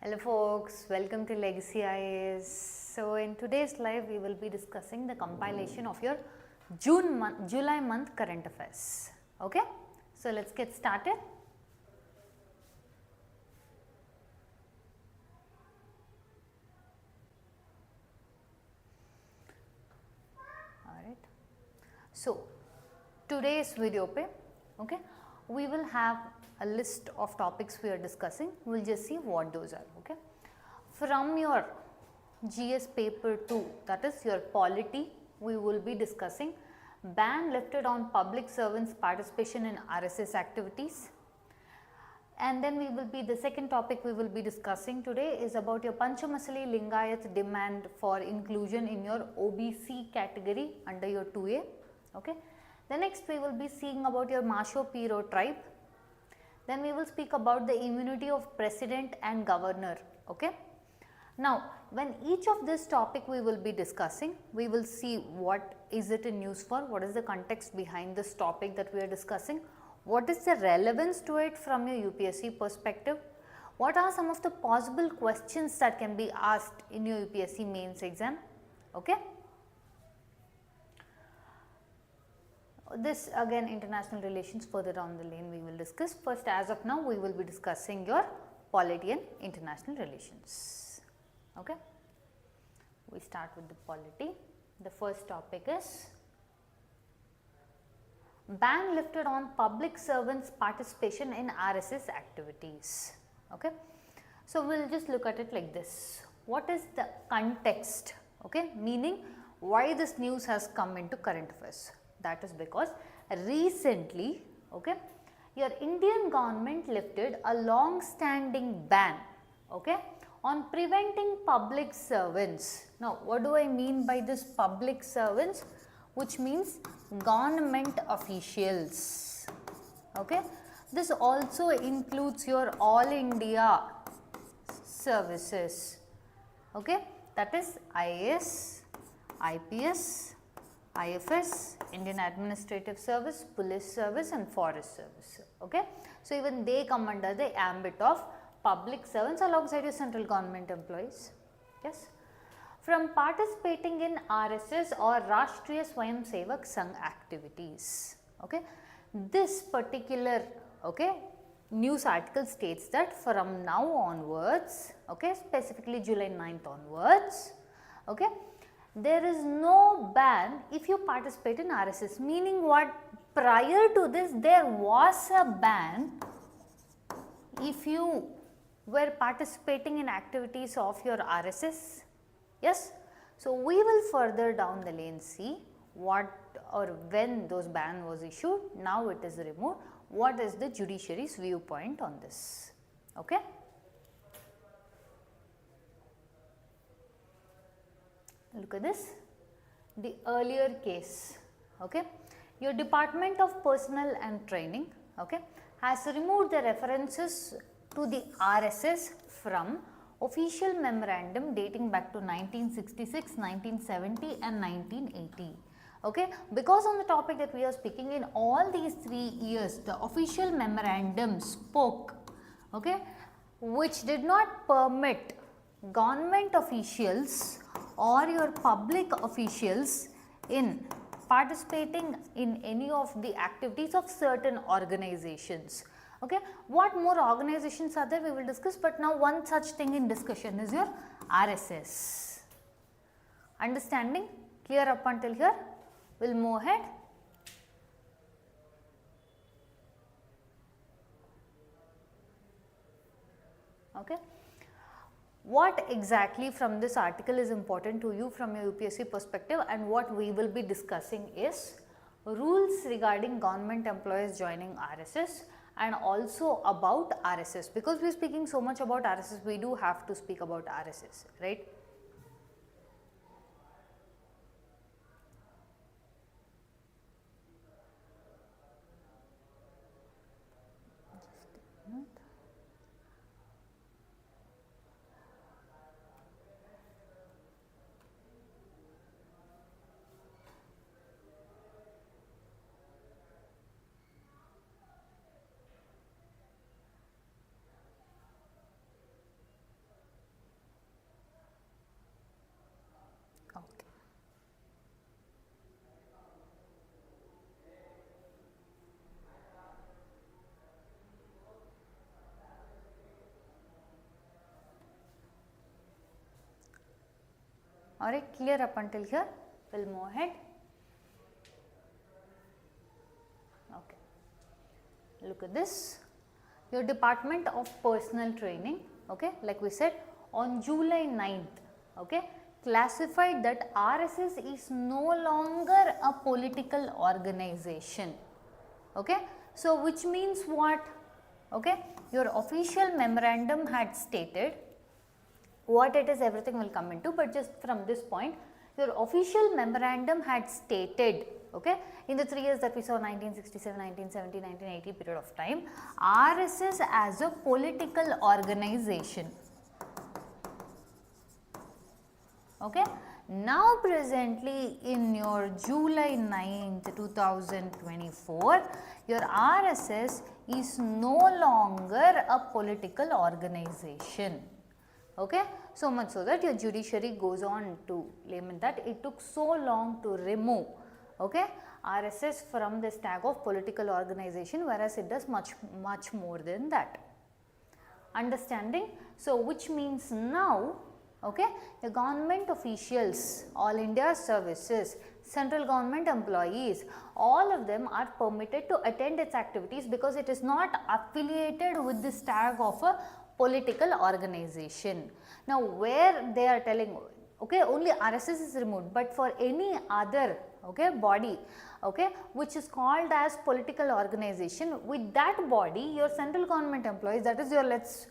Hello folks, welcome to Legacy IAS. So in today's live we will be discussing the compilation of your July month current affairs. Okay, so let's get started. Alright, so today's video pe, okay, we will have a list of topics we are discussing. We will just see what those are. Okay, from your GS paper 2, that is your polity, we will be discussing ban lifted on public servants participation in RSS activities. And then we will be, the second topic we will be discussing today is about your Panchamasali Lingayat demand for inclusion in your OBC category under your 2A. Okay. The next we will be seeing about your Masho Piro tribe. Then we will speak about the immunity of president and governor. Okay. Now, when each of this topic we will be discussing, we will see what is it in use for, what is the context behind this topic that we are discussing, what is the relevance to it from your UPSC perspective, what are some of the possible questions that can be asked in your UPSC mains exam. Okay. This again international relations further down the lane we will discuss. First, as of now we will be discussing your polity and international relations. Okay. We start with the polity. The first topic is ban lifted on public servants participation in RSS activities. Okay. So, we will just look at it like this. What is the context? Okay. Meaning why this news has come into current affairs? That is because recently, okay, your Indian government lifted a long standing ban, okay, on preventing public servants. Now, what do I mean by this public servants? Which means government officials. Okay. This also includes your all India services. Okay. That is IAS, IPS, IFS, Indian Administrative Service, Police Service and Forest Service. Okay. So, even they come under the ambit of public servants alongside your central government employees. Yes. From participating in RSS or Rashtriya Swayam Sevak Sangh activities. Okay. This particular news article states that from now onwards, specifically July 9th onwards, there is no ban if you participate in RSS, meaning what? Prior to this there was a ban if you were participating in activities of your RSS. Yes. So, we will further down the lane see what or when those ban was issued. Now, it is removed. What is the judiciary's viewpoint on this? Okay. Look at this, the earlier case, okay. Your Department of Personnel and Training, okay, has removed the references to the RSS from official memorandum dating back to 1966, 1970 and 1980. Okay, because on the topic that we are speaking, in all these 3 years, the official memorandum spoke, okay, which did not permit government officials or your public officials in participating in any of the activities of certain organizations. Okay. What more organizations are there we will discuss, but now one such thing in discussion is your RSS. Understanding? Clear up until here? We will move ahead. Okay. What exactly from this article is important to you from your UPSC perspective, and what we will be discussing is rules regarding government employees joining RSS and also about RSS. Because we are speaking so much about RSS, we do have to speak about RSS, right. Alright, clear up until here? We'll move ahead. Okay. Look at this. Your Department of Personal Training, okay, like we said, on July 9th, okay, classified that RSS is no longer a political organization. Okay. So, which means what? Okay. Your official memorandum had stated what it is, everything will come into, but just from this point, your official memorandum had stated, okay, in the 3 years that we saw, 1967, 1970, 1980 period of time, RSS as a political organization. Okay. Now presently in your July 9th 2024, your RSS is no longer a political organization. Okay. So much so that your judiciary goes on to lament that it took so long to remove, okay, RSS from this tag of political organization, whereas it does much more than that. Understanding? So which means now, okay, the government officials, all India services, central government employees, all of them are permitted to attend its activities because it is not affiliated with this tag of a political organization. Now where they are telling, okay, only RSS is removed, but for any other, okay, body, okay, which is called as political organization, with that body your central government employees, that is your, let's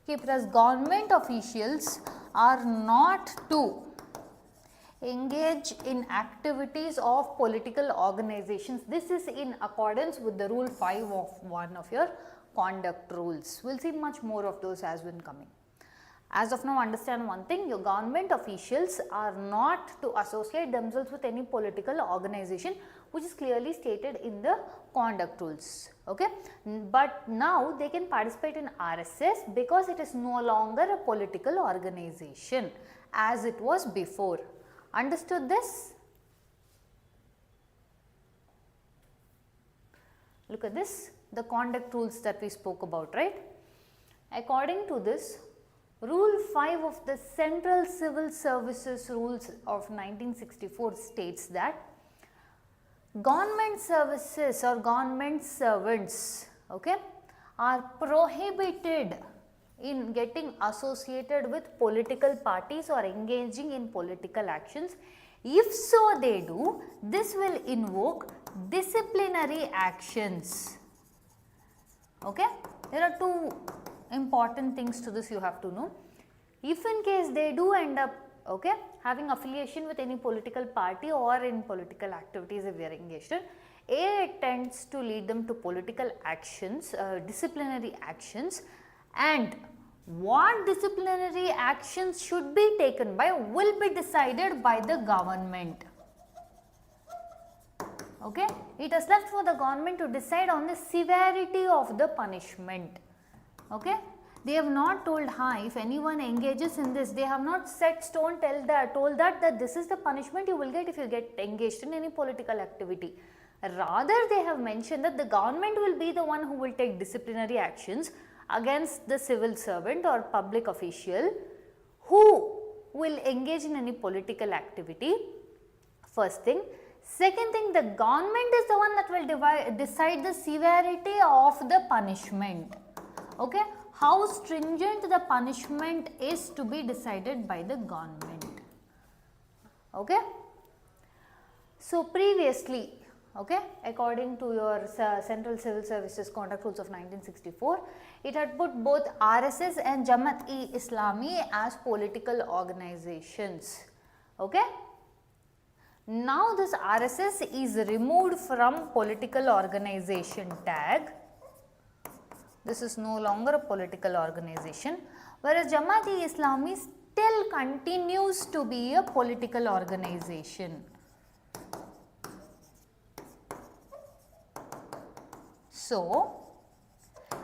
keep it as government officials, are not to engage in activities of political organizations. This is in accordance with the rule 5 of one of your conduct rules. We will see much more of those as when coming. As of now, understand one thing, your government officials are not to associate themselves with any political organization, which is clearly stated in the conduct rules. Okay. But now they can participate in RSS because it is no longer a political organization as it was before. Understood this? Look at this, the conduct rules that we spoke about, right? According to this, Rule 5 of the Central Civil Services Rules of 1964 states that government services or government servants, okay, are prohibited in getting associated with political parties or engaging in political actions. If so they do, this will invoke disciplinary actions. Okay? There are two important things to this you have to know. If in case they do end up, okay, having affiliation with any political party or in political activities if they are engaged in, it tends to lead them to political actions, disciplinary actions, and what disciplinary actions should be taken by will be decided by the government. Okay? It is left for the government to decide on the severity of the punishment. Okay? They have not told, if anyone engages in this, they have not set stone, told that this is the punishment you will get if you get engaged in any political activity. Rather, they have mentioned that the government will be the one who will take disciplinary actions against the civil servant or public official who will engage in any political activity. First thing. Second thing, the government is the one that will decide the severity of the punishment. Okay? How stringent the punishment is to be decided by the government. Okay? So, previously, okay, according to your Central Civil Services Conduct Rules of 1964, it had put both RSS and Jamaat-e-Islami as political organizations. Okay? Now, this RSS is removed from political organization tag. This is no longer a political organization, whereas Jamaat-e-Islami still continues to be a political organization. So,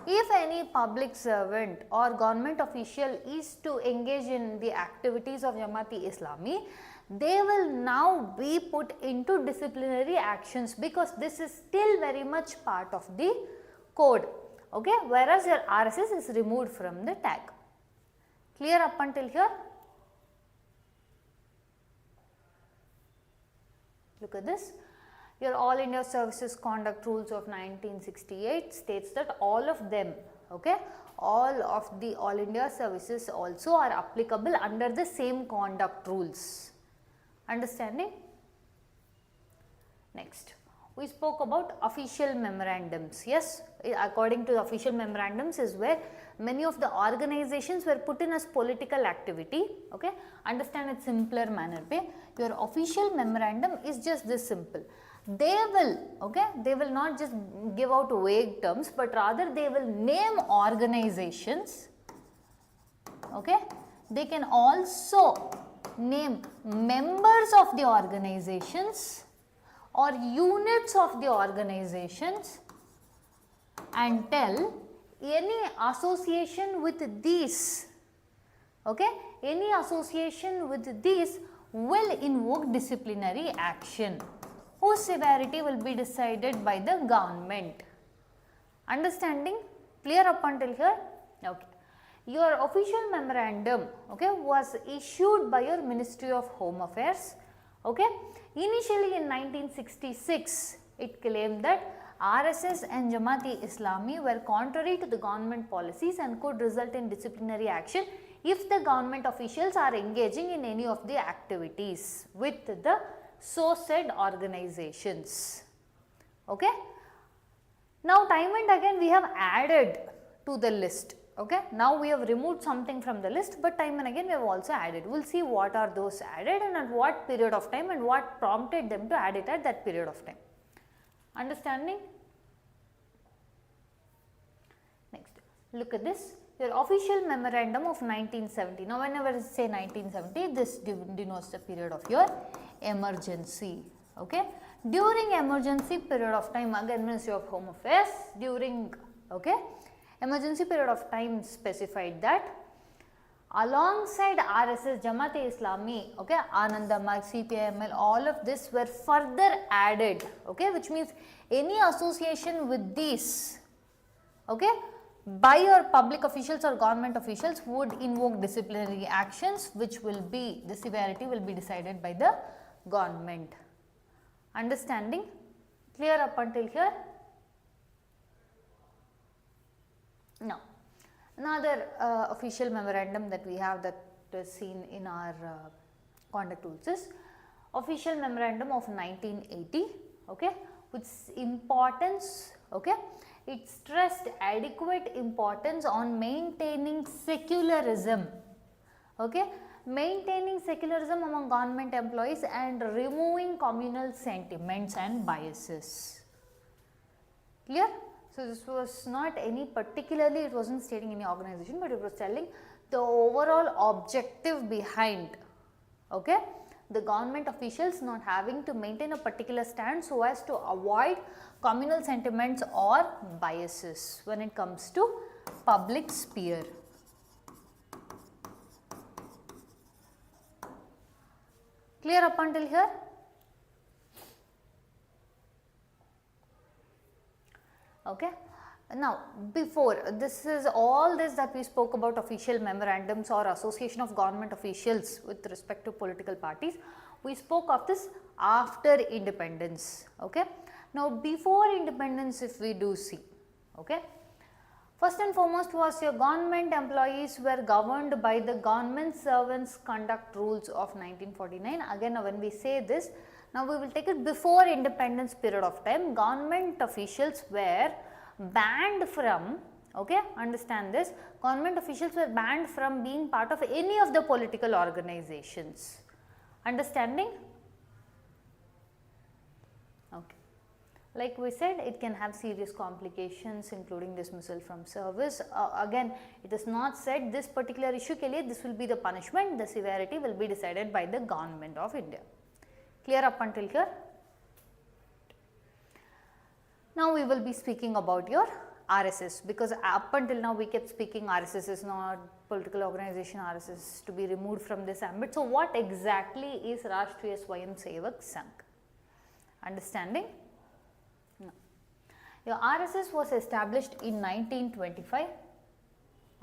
if any public servant or government official is to engage in the activities of Jamaat-e-Islami, they will now be put into disciplinary actions because this is still very much part of the code. Okay, whereas your RSS is removed from the tag. Clear up until here? Look at this. Your All India Services Conduct Rules of 1968 states that all of them, okay, all of the All India Services also are applicable under the same conduct rules. Understanding? Next, we spoke about official memorandums. Yes, according to the official memorandums is where many of the organizations were put in as political activity. Okay, understand it simpler manner. Your official memorandum is just this simple. They will, okay, they will not just give out vague terms, but rather they will name organizations. Okay, they can also name members of the organizations or units of the organizations and tell any association with these, okay, any association with these will invoke disciplinary action, whose severity will be decided by the government. Understanding? Clear up until here? Okay. Your official memorandum, okay, was issued by your Ministry of Home Affairs. Okay. Initially in 1966, it claimed that RSS and Jamaat-e-Islami were contrary to the government policies and could result in disciplinary action if the government officials are engaging in any of the activities with the so said organizations. Okay. Now, time and again we have added to the list. Okay. Now, we have removed something from the list, but time and again we have also added. We will see what are those added and at what period of time and what prompted them to add it at that period of time. Understanding? Next, look at this. Your official memorandum of 1970. Now, whenever I say 1970, this denotes the period of your emergency. Okay. During emergency period of time, again Ministry of Home Affairs, during, okay, emergency period of time specified that alongside RSS, Jamaat-e-Islami, okay, Anandamarg, CPIML, all of this were further added, okay, which means any association with these, okay, by your public officials or government officials would invoke disciplinary actions, which will be, the severity will be decided by the government. Understanding? Clear up until here? Now, another official memorandum that we have that is seen in our conduct rules is official memorandum of 1980, okay, with importance, okay, it stressed adequate importance on maintaining secularism, okay, maintaining secularism among government employees and removing communal sentiments and biases. Clear? So, this was not any particularly, it was not stating any organization, but it was telling the overall objective behind, okay, the government officials not having to maintain a particular stand so as to avoid communal sentiments or biases when it comes to public sphere. Clear up until here? Okay. Now, before this is all this that we spoke about official memorandums or association of government officials with respect to political parties, we spoke of this after independence. Okay. Now, before independence, if we do see, okay, first and foremost was your government employees were governed by the Government Servants Conduct Rules of 1949. Again, when we say this, now we will take it before independence period of time, government officials were banned from, okay, understand this, government officials were banned from being part of any of the political organizations. Understanding? Okay. Like we said, it can have serious complications including dismissal from service. Again, it is not said this particular issue ke liye this will be the punishment, the severity will be decided by the government of India. Clear up until here? Now, we will be speaking about your RSS, because up until now we kept speaking RSS is not political organization, RSS is to be removed from this ambit. So, what exactly is Rashtriya Swayamsevak Sangh? Understanding? No. Your RSS was established in 1925,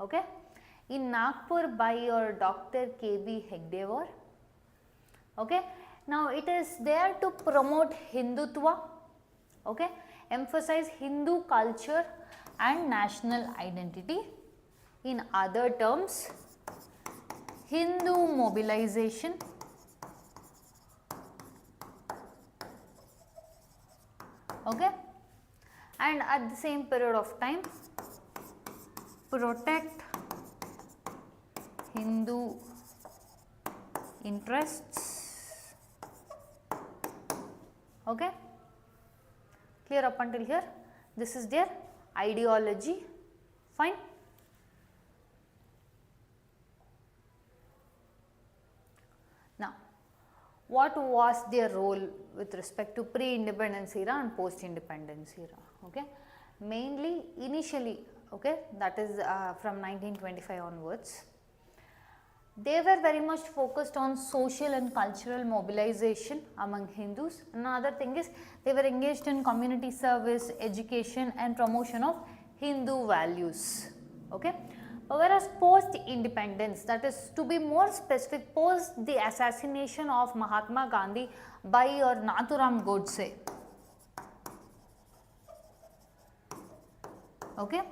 okay, in Nagpur by your Dr. K.B. Hegdewar, okay. Now it is there to promote Hindutva, okay, emphasize Hindu culture and national identity. In other terms, Hindu mobilization, okay, and at the same period of time protect Hindu interests, okay. Clear up until here? This is their ideology, fine. Now, what was their role with respect to pre-independence era and post-independence era? Okay, mainly initially, okay, that is from 1925 onwards, they were very much focused on social and cultural mobilization among Hindus. Another thing is they were engaged in community service, education and promotion of Hindu values, okay. Whereas post independence, that is to be more specific, post the assassination of Mahatma Gandhi by your Nathuram Godse, okay,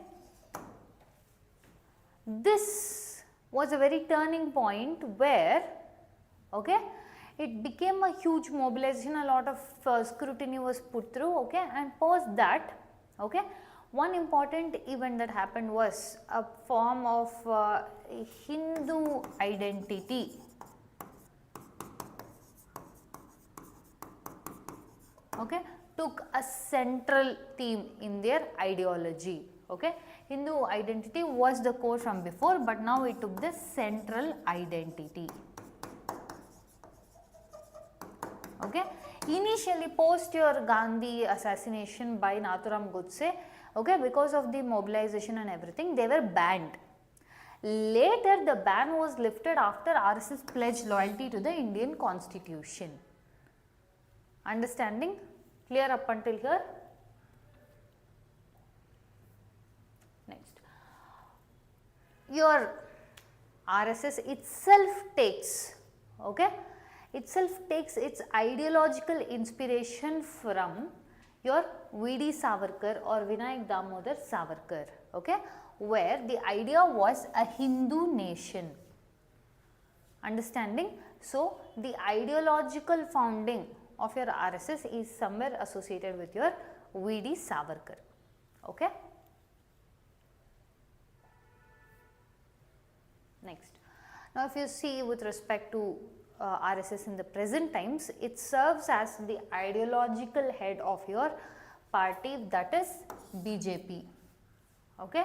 this was a very turning point where, okay, it became a huge mobilization, a lot of scrutiny was put through, okay, and post that, okay, one important event that happened was a form of Hindu identity, okay, took a central theme in their ideology, okay. Hindu identity was the core from before, but now it took the central identity, okay. Initially post your Gandhi assassination by Nathuram Godse, okay, because of the mobilization and everything, they were banned. Later the ban was lifted after RSS pledged loyalty to the Indian constitution. Understanding? Clear up until here? Next, your RSS itself takes, okay, itself takes its ideological inspiration from your V.D. Savarkar or Vinayak Damodar Savarkar, okay, where the idea was a Hindu nation. Understanding? So, the ideological founding of your RSS is somewhere associated with your V.D. Savarkar, okay. Next, now if you see with respect to RSS in the present times, it serves as the ideological head of your party, that is BJP, okay,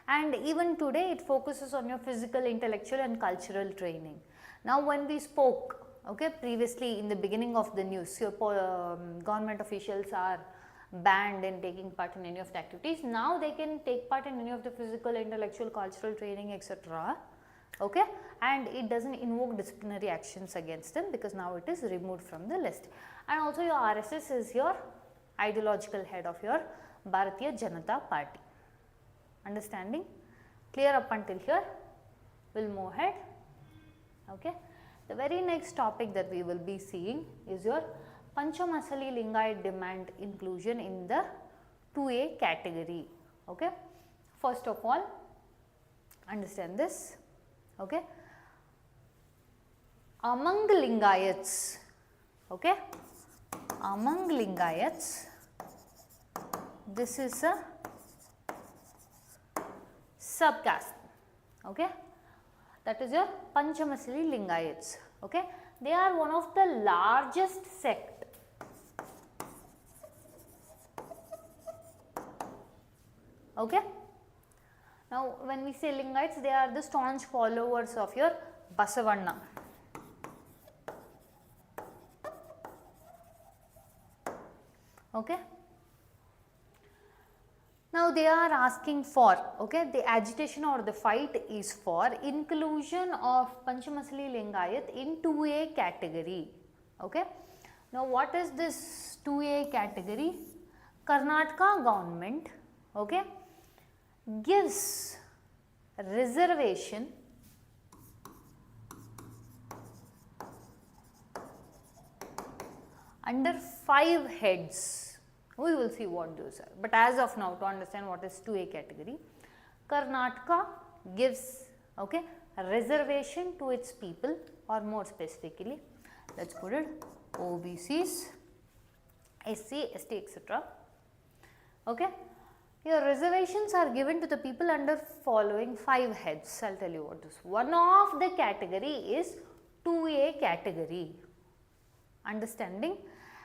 and even today it focuses on your physical, intellectual and cultural training. Now when we spoke, okay, previously in the beginning of the news, your government officials are banned in taking part in any of the activities. Now they can take part in any of the physical, intellectual, cultural training, etc., okay, and it does not invoke disciplinary actions against them because now it is removed from the list. And also your RSS is your ideological head of your Bharatiya Janata Party. Understanding? Clear up until here? We will move ahead, okay. The very next topic that we will be seeing is your Panchamasali Lingayat demand inclusion in the 2A category, okay. First of all, understand this, okay. Among Lingayats, okay, among Lingayats, this is a subcaste, okay, that is your Panchamasali Lingayats, okay. They are one of the largest sect, okay. Now when we say Lingayats, they are the staunch followers of your Basavanna, okay. Now they are asking for, okay, the agitation or the fight is for inclusion of Panchamasali Lingayat in 2A category, okay. Now what is this 2A category? Karnataka government, okay, gives reservation under 5 heads. We will see what those are. But as of now, to understand what is 2A category, Karnataka gives a reservation to its people, or more specifically, let us put it OBCs, SC, ST, etc. Your reservations are given to the people under following 5 heads. I will tell you what this. One of the category is 2A category. Understanding?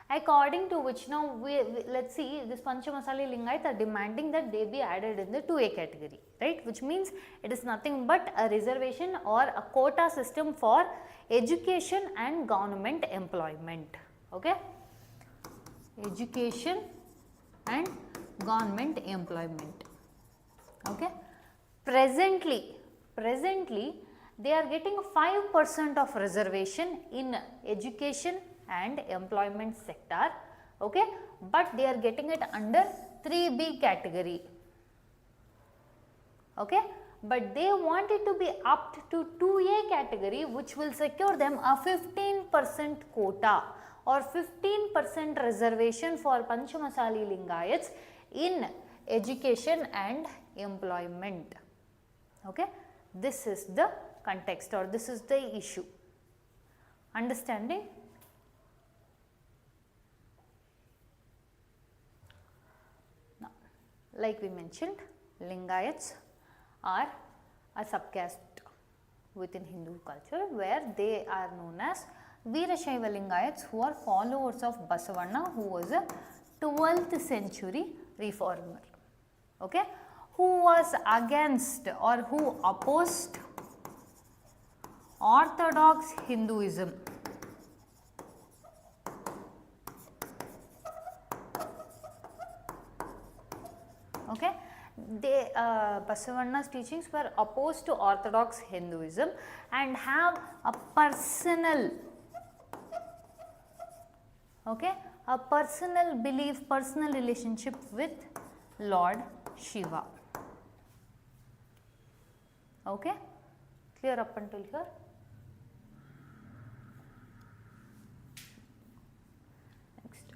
According to which now let us see, this Panchamasali Lingayat are demanding that they be added in the 2A category, right, which means it is nothing but a reservation or a quota system for education and government employment. Education and government employment. Presently they are getting 5% of reservation in education and employment sector, but they are getting it under 3B category, but they want it to be upped to 2A category, which will secure them a 15% quota or 15% reservation for Panchamasali Lingayats in education and employment. This is the context, or this is the issue. Understanding? Now, like we mentioned, Lingayats are a subcaste within Hindu culture, where they are known as Veerashaiva Lingayats, who are followers of Basavanna, who was a 12th century reformer, who was against or who opposed orthodox Hinduism. Basavanna's teachings were opposed to orthodox Hinduism and have a personal belief, personal relationship with Lord Shiva. Clear up until here? Next,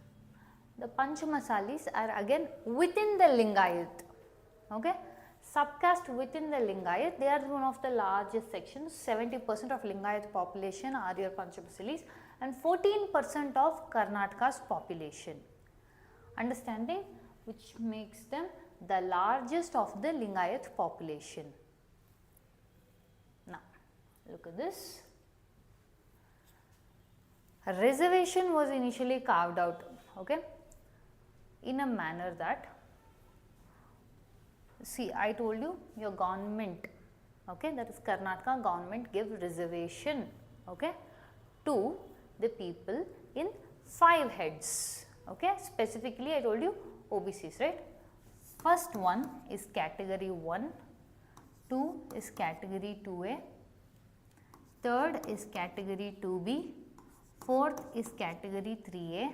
the Panchamasalis are again within the Lingayat, subcaste within the Lingayat. They are one of the largest sections. 70% of Lingayat population are your Panchamasalis and 14% of Karnataka's population. Understanding? Which makes them the largest of the Lingayat population. Now, look at this. A reservation was initially carved out, in a manner that, see, I told you your government, that is Karnataka government give reservation, to the people in 5 heads, specifically I told you OBCs, right. First one is category 1, 2 is category 2A, third is category 2B, fourth is category 3A,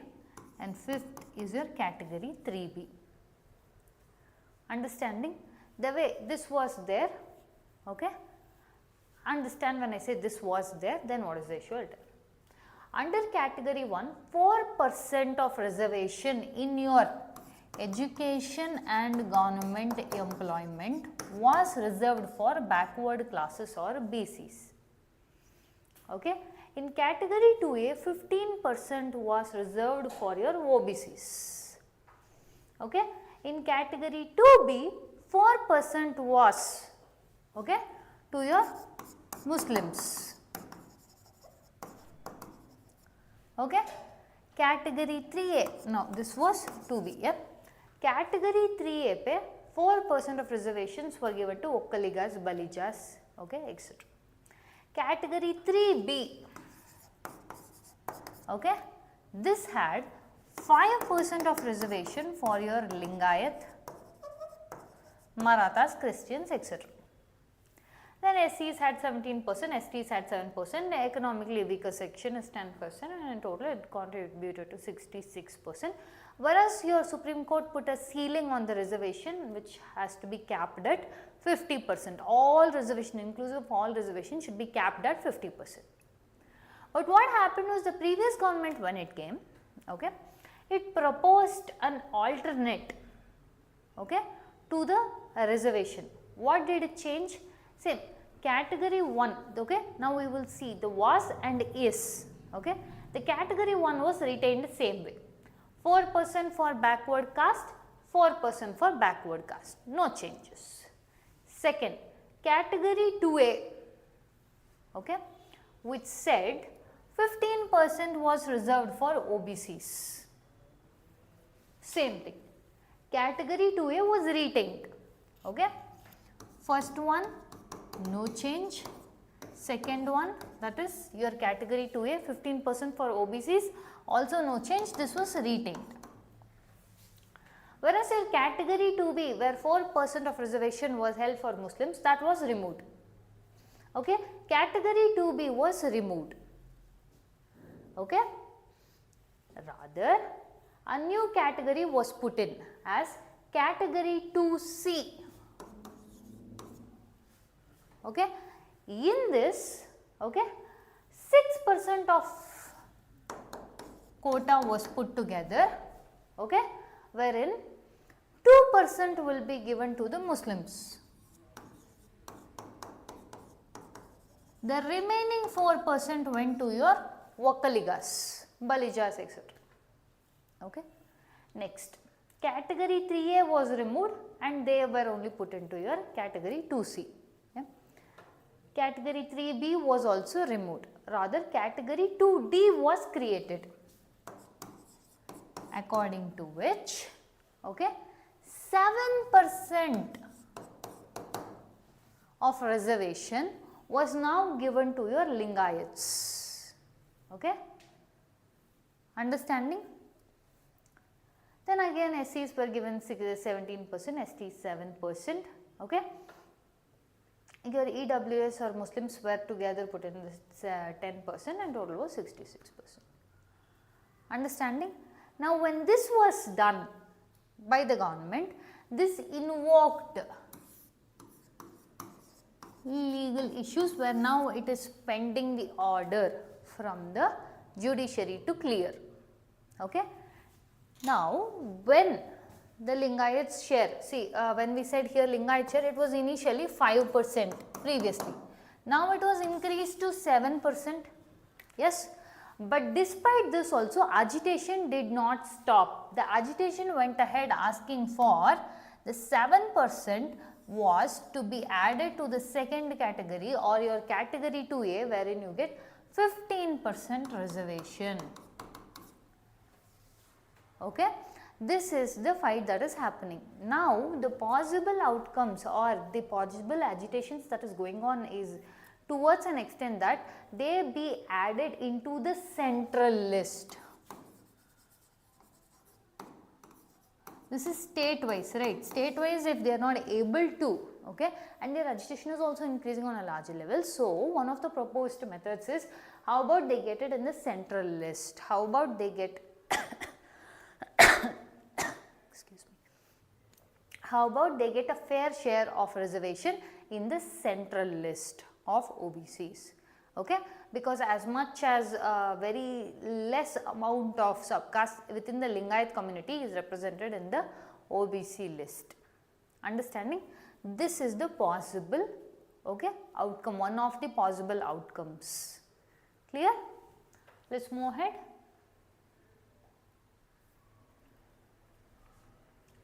and fifth is your category 3B. Understanding? The way this was there, understand when I say this was there, then what is the issue? Under category 1, 4% of reservation in your education and government employment was reserved for backward classes or BCs. In category 2A, 15% was reserved for your OBCs. In category 2B, 4% was to your Muslims. Category 3A, now this was 2B. Category 3A pe 4% of reservations were given to Okkaligas, Balijas, etc. Category 3B, this had 5% of reservation for your Lingayat, Marathas, Christians, etc. Then SCs had 17%, STs had 7%, the economically weaker section is 10%, and in total it contributed to 66%. Whereas your Supreme Court put a ceiling on the reservation which has to be capped at 50%. All reservation, inclusive of all reservation, should be capped at 50%. But what happened was the previous government when it came, Okay. It proposed an alternate, okay, to the reservation. What did it change? Same, category 1, okay. Now we will see the was and is, okay. The category 1 was retained same way, 4% for backward caste, 4% for backward caste, no changes. Second, category 2A, okay, which said 15% was reserved for OBCs. Same thing, category 2A was retained, okay. First one, no change. Second one, that is your category 2A, 15% for OBCs, also no change, this was retained. Whereas in category 2B, where 4% of reservation was held for Muslims, that was removed. Okay, category 2B was removed. Okay, rather a new category was put in as category 2C. Okay, in this, okay, 6% of quota was put together, okay, wherein 2% will be given to the Muslims. The remaining 4% went to your Wakaligas, Balijas, etc. Okay. Next, category 3A was removed and they were only put into your category 2C. Yeah. Category 3B was also removed, rather category 2D was created, according to which, okay, 7% of reservation was now given to your Lingayats. Okay, understanding? Then again SCs were given 17%, STs 7%. Okay, your EWS or Muslims were together put in this 10% and total was 66%. Understanding? Now, when this was done by the government, this invoked legal issues where now it is pending the order from the judiciary to clear. Okay. Now, when the Lingayats share, see when we said here Lingayat share, it was initially 5% previously. Now, it was increased to 7%. Yes. But despite this also, agitation did not stop. The agitation went ahead asking for the 7% was to be added to the second category or your category 2A, wherein you get 15% reservation. Okay. This is the fight that is happening. Now, the possible outcomes or the possible agitations that is going on is towards an extent that they be added into the central list. This is state wise, right? State wise, if they are not able to, okay, and their agitation is also increasing on a larger level. So, one of the proposed methods is, how about they get it in the central list? How about they get excuse me, how about they get a fair share of reservation in the central list of OBCs, okay, because as much as very less amount of subcaste within the Lingayat community is represented in the OBC list. Understanding? This is the possible, okay, outcome, one of the possible outcomes. Clear? Let's move ahead.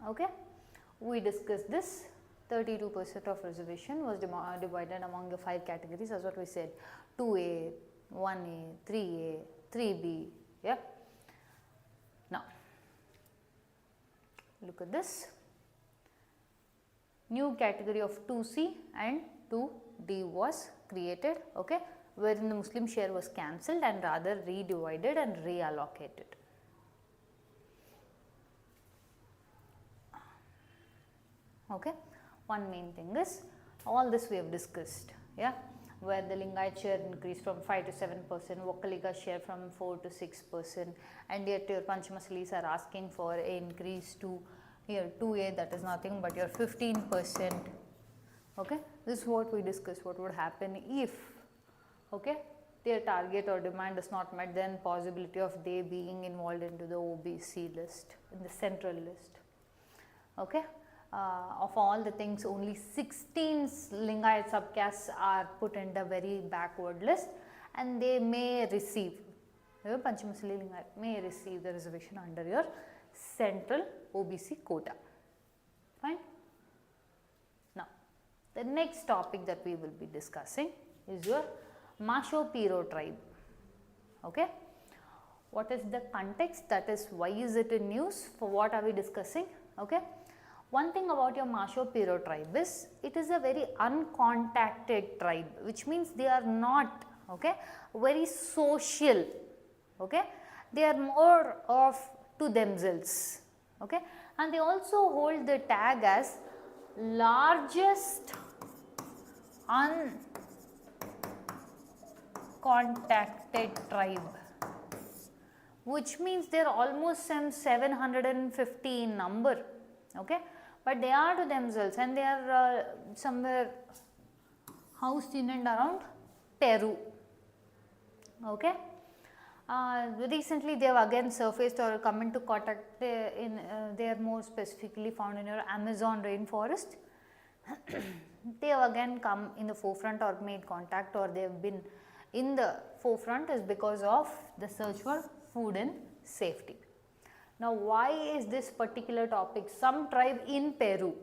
Okay, we discussed this. 32% of reservation was divided among the 5 categories, as what we said, 2A, 1A, 3A, 3B, yeah. Now, look at this, new category of 2C and 2D was created, okay, wherein the Muslim share was cancelled and rather redivided and reallocated. Okay. One main thing is, all this we have discussed, yeah, where the Lingayat share increased from 5 to 7%, Vakaliga share from 4 to 6%, and yet your Panchamasalis are asking for an increase to here 2A, that is nothing but your 15%. Okay, this is what we discussed, what would happen if, okay, their target or demand is not met, then possibility of they being involved into the OBC list, in the central list. Okay. Of all the things, only 16 Lingayat subcastes are put in the very backward list, and they may receive, Panchamasali Lingayat may receive the reservation under your central OBC quota. Fine. Now, the next topic that we will be discussing is your Masho-Piro tribe. Okay. What is the context? That is, why is it in news? For what are we discussing? Okay. One thing about your Masho-Piro tribe is, it is a very uncontacted tribe, which means they are not, okay, very social. Okay. They are more of to themselves. Okay. And they also hold the tag as largest uncontacted tribe, which means they are almost some 750 in number. Okay. But they are to themselves, and they are somewhere housed in and around Peru. Okay. Recently they have again surfaced or come into contact they are more specifically found in your Amazon rainforest. They have again come in the forefront or made contact, or they have been in the forefront is because of the search for food and safety. Now, why is this particular topic? Some tribe in Peru,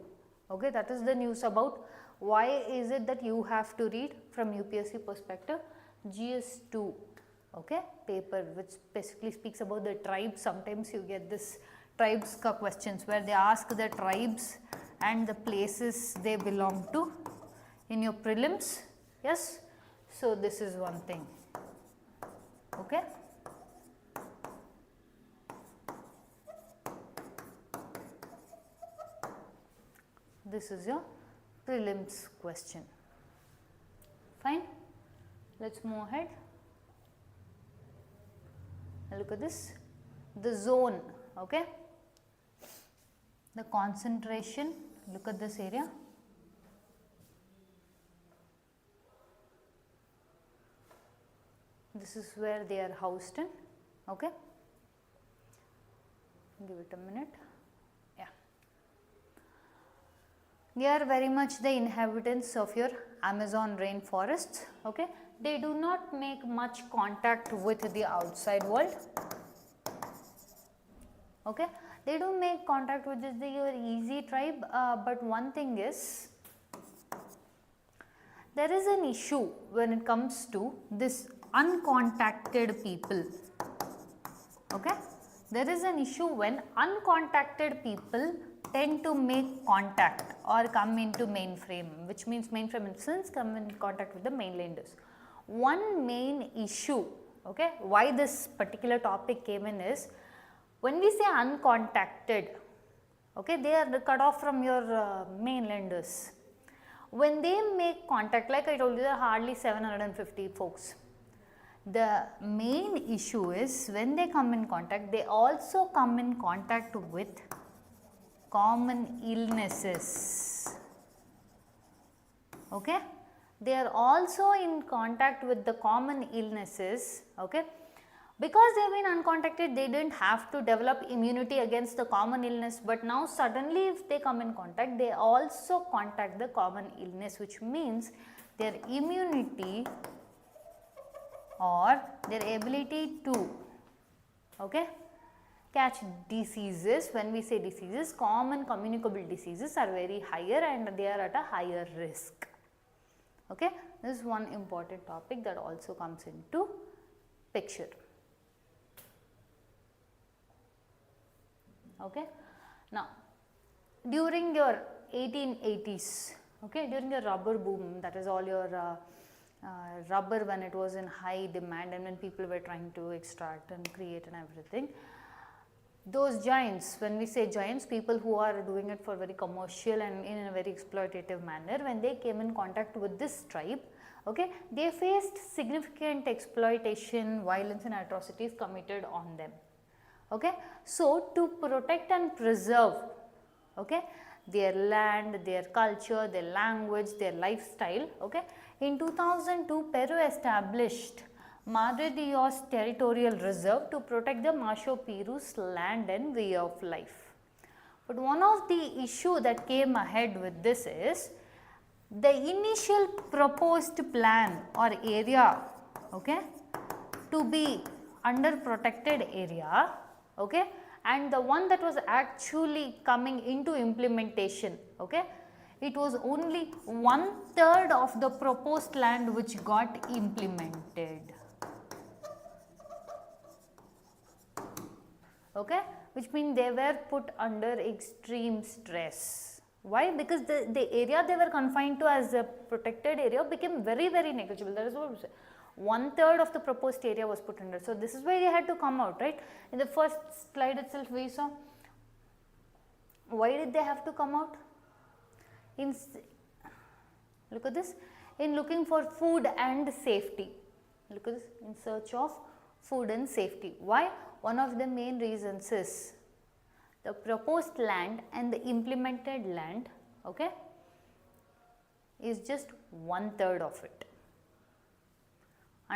okay, that is the news about. Why is it that you have to read from UPSC perspective GS2, okay, paper, which basically speaks about the tribes. Sometimes you get this tribes questions where they ask the tribes and the places they belong to in your prelims. Yes. So, this is one thing. Okay. This is your prelims question. Fine. Let us move ahead. Now look at this. The zone, okay. The concentration, look at this area. This is where they are housed in, okay. Give it a minute. Yeah. They are very much the inhabitants of your Amazon rainforests, okay. They do not make much contact with the outside world, okay. They do make contact with your easy tribe, but one thing is, there is an issue when it comes to this uncontacted people, okay. There is an issue when uncontacted people tend to make contact or come into mainframe, which means mainframe instance come in contact with the mainlanders. One main issue, okay, why this particular topic came in is, when we say uncontacted, okay, they are cut off from your mainlanders. When they make contact, like I told you, there are hardly 750 folks. The main issue is, when they come in contact, they also come in contact with common illnesses, okay. They are also in contact with the common illnesses, okay. Because they have been uncontacted, they did not have to develop immunity against the common illness, but now suddenly if they come in contact, they also contact the common illness, which means their immunity or their ability to, okay, catch diseases. When we say diseases, common communicable diseases are very higher and they are at a higher risk, okay. This is one important topic that also comes into picture, okay. Now, during your 1880s, okay, during the rubber boom, that is all your rubber when it was in high demand and when people were trying to extract and create and everything, those giants, when we say giants, people who are doing it for very commercial and in a very exploitative manner, when they came in contact with this tribe, okay, they faced significant exploitation, violence and atrocities committed on them, okay. So, to protect and preserve, okay, their land, their culture, their language, their lifestyle, okay, in 2002 Peru established Madre-Dios Territorial Reserve to protect the Macho Piru's land and way of life. But one of the issue that came ahead with this is the initial proposed plan or area, okay, to be under protected area, okay, and the one that was actually coming into implementation, okay, it was only 1/3 of the proposed land which got implemented. Okay, which means they were put under extreme stress. Why? Because the area they were confined to as a protected area became very, very negligible. That is what we say. 1/3 of the proposed area was put under. So, this is why they had to come out, right? In the first slide itself we saw, why did they have to come out? Look at this, in looking for food and safety. Look at this, in search of food and safety. Why? One of the main reasons is the proposed land and the implemented land, okay, is just 1/3 of it.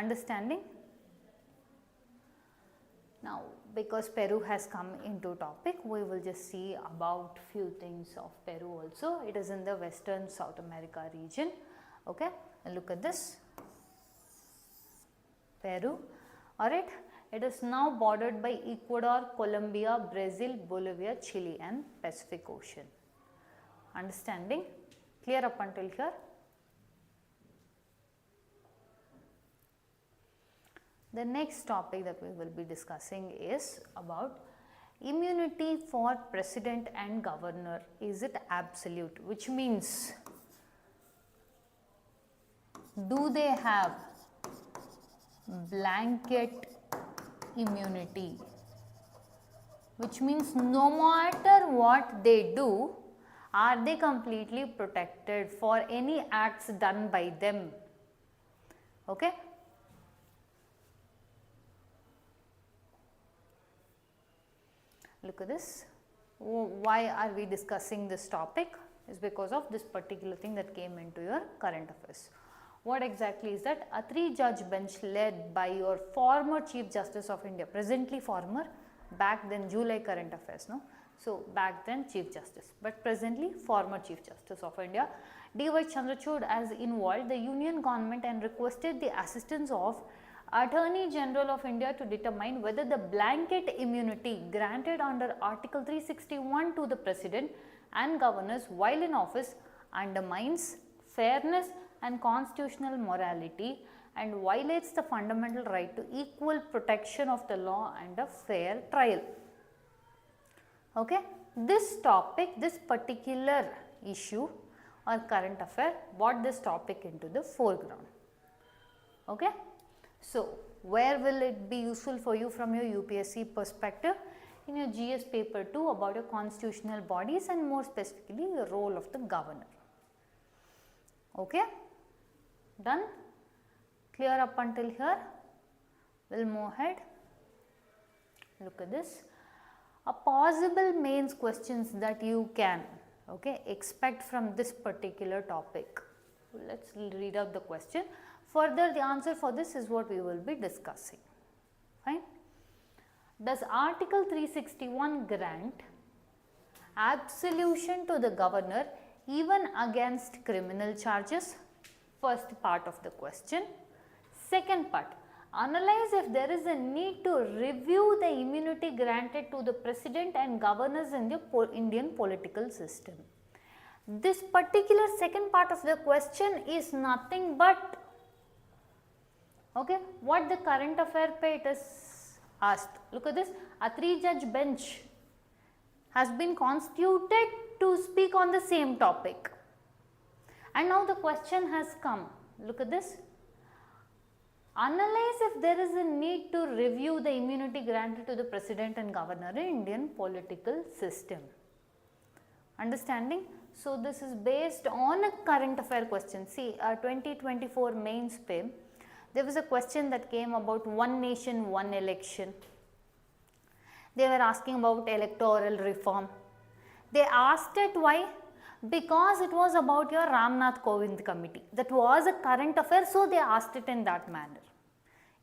Understanding? Now, because Peru has come into topic, we will just see about few things of Peru also. It is in the Western South America region, okay, and look at this, Peru, alright. It is now bordered by Ecuador, Colombia, Brazil, Bolivia, Chile and Pacific Ocean. Understanding? Clear up until here? The next topic that we will be discussing is about immunity for president and governor. Is it absolute? Which means, do they have blanket immunity? Which means no matter what they do, are they completely protected for any acts done by them? Okay. Look at this. Why are we discussing this topic? Is because of this particular thing that came into your current affairs. What exactly is that? A 3-judge bench led by your former Chief Justice of India, presently former, back then July current affairs, no? So, back then Chief Justice, but presently former Chief Justice of India, D.Y. Chandrachud has involved the Union government and requested the assistance of Attorney General of India to determine whether the blanket immunity granted under Article 361 to the President and Governors while in office undermines fairness and constitutional morality and violates the fundamental right to equal protection of the law and a fair trial. Okay. This topic, this particular issue or current affair brought this topic into the foreground. Okay. So, where will it be useful for you from your UPSC perspective? In your GS paper 2 about your constitutional bodies and more specifically the role of the governor. Okay. Done? Clear up until here? We'll move ahead. Look at this. A possible mains questions that you can, okay, expect from this particular topic. Let's read out the question. Further, the answer for this is what we will be discussing. Fine. Does Article 361 grant absolution to the governor even against criminal charges? First part of the question. Second part, analyze if there is a need to review the immunity granted to the president and governors in the Indian political system. This particular second part of the question is nothing but, okay, what the current affair page is asked. Look at this, a 3-judge bench has been constituted to speak on the same topic. And now the question has come. Look at this. Analyze if there is a need to review the immunity granted to the president and governor in Indian political system. Understanding? So, this is based on a current affair question. See, 2024 mains pay, there was a question that came about one nation, one election. They were asking about electoral reform. They asked it why? Because it was about your Ramnath Kovind committee. That was a current affair, so they asked it in that manner.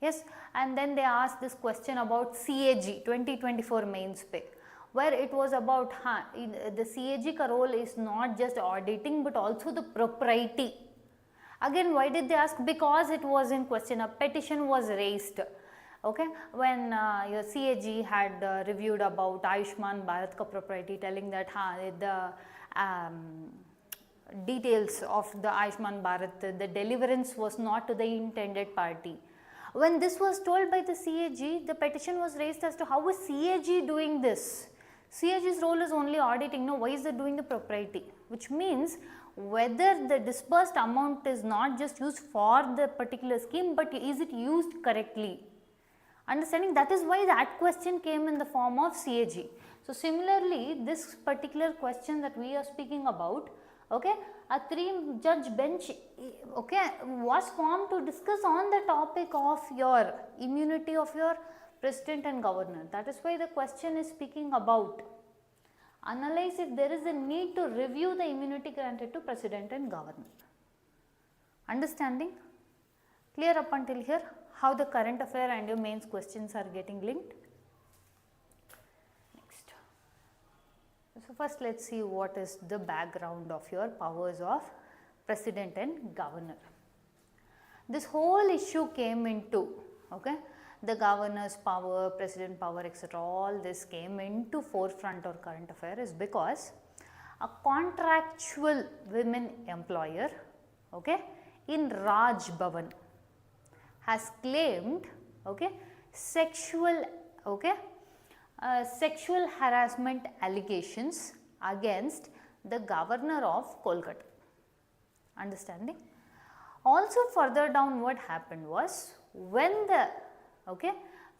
Yes, and then they asked this question about CAG 2024 mains pay, where it was about the CAG role is not just auditing but also the propriety. Again, why did they ask? Because it was in question, a petition was raised. Okay, when your CAG had reviewed about Ayushman Bharat ka propriety, telling that the details of the Ayushman Bharat, the deliverance was not to the intended party. When this was told by the CAG, the petition was raised as to how is CAG doing this? CAG's role is only auditing, no, why is it doing the propriety? Which means whether the disbursed amount is not just used for the particular scheme, but is it used correctly? Understanding, that is why that question came in the form of CAG. So, similarly, this particular question that we are speaking about, okay, a 3-judge bench, okay, was formed to discuss on the topic of your immunity of your president and governor. That is why the question is speaking about analyze if there is a need to review the immunity granted to president and governor. Understanding? Clear up until here? How the current affair and your mains questions are getting linked? Next. So, first let us see what is the background of your powers of president and governor. This whole issue came into, okay, the governor's power, president power, etc. all this came into forefront or current affair is because a contractual women employer, okay, in Raj Bhavan has claimed, okay, sexual harassment allegations against the governor of Kolkata. Understanding? Also further down, what happened was, when the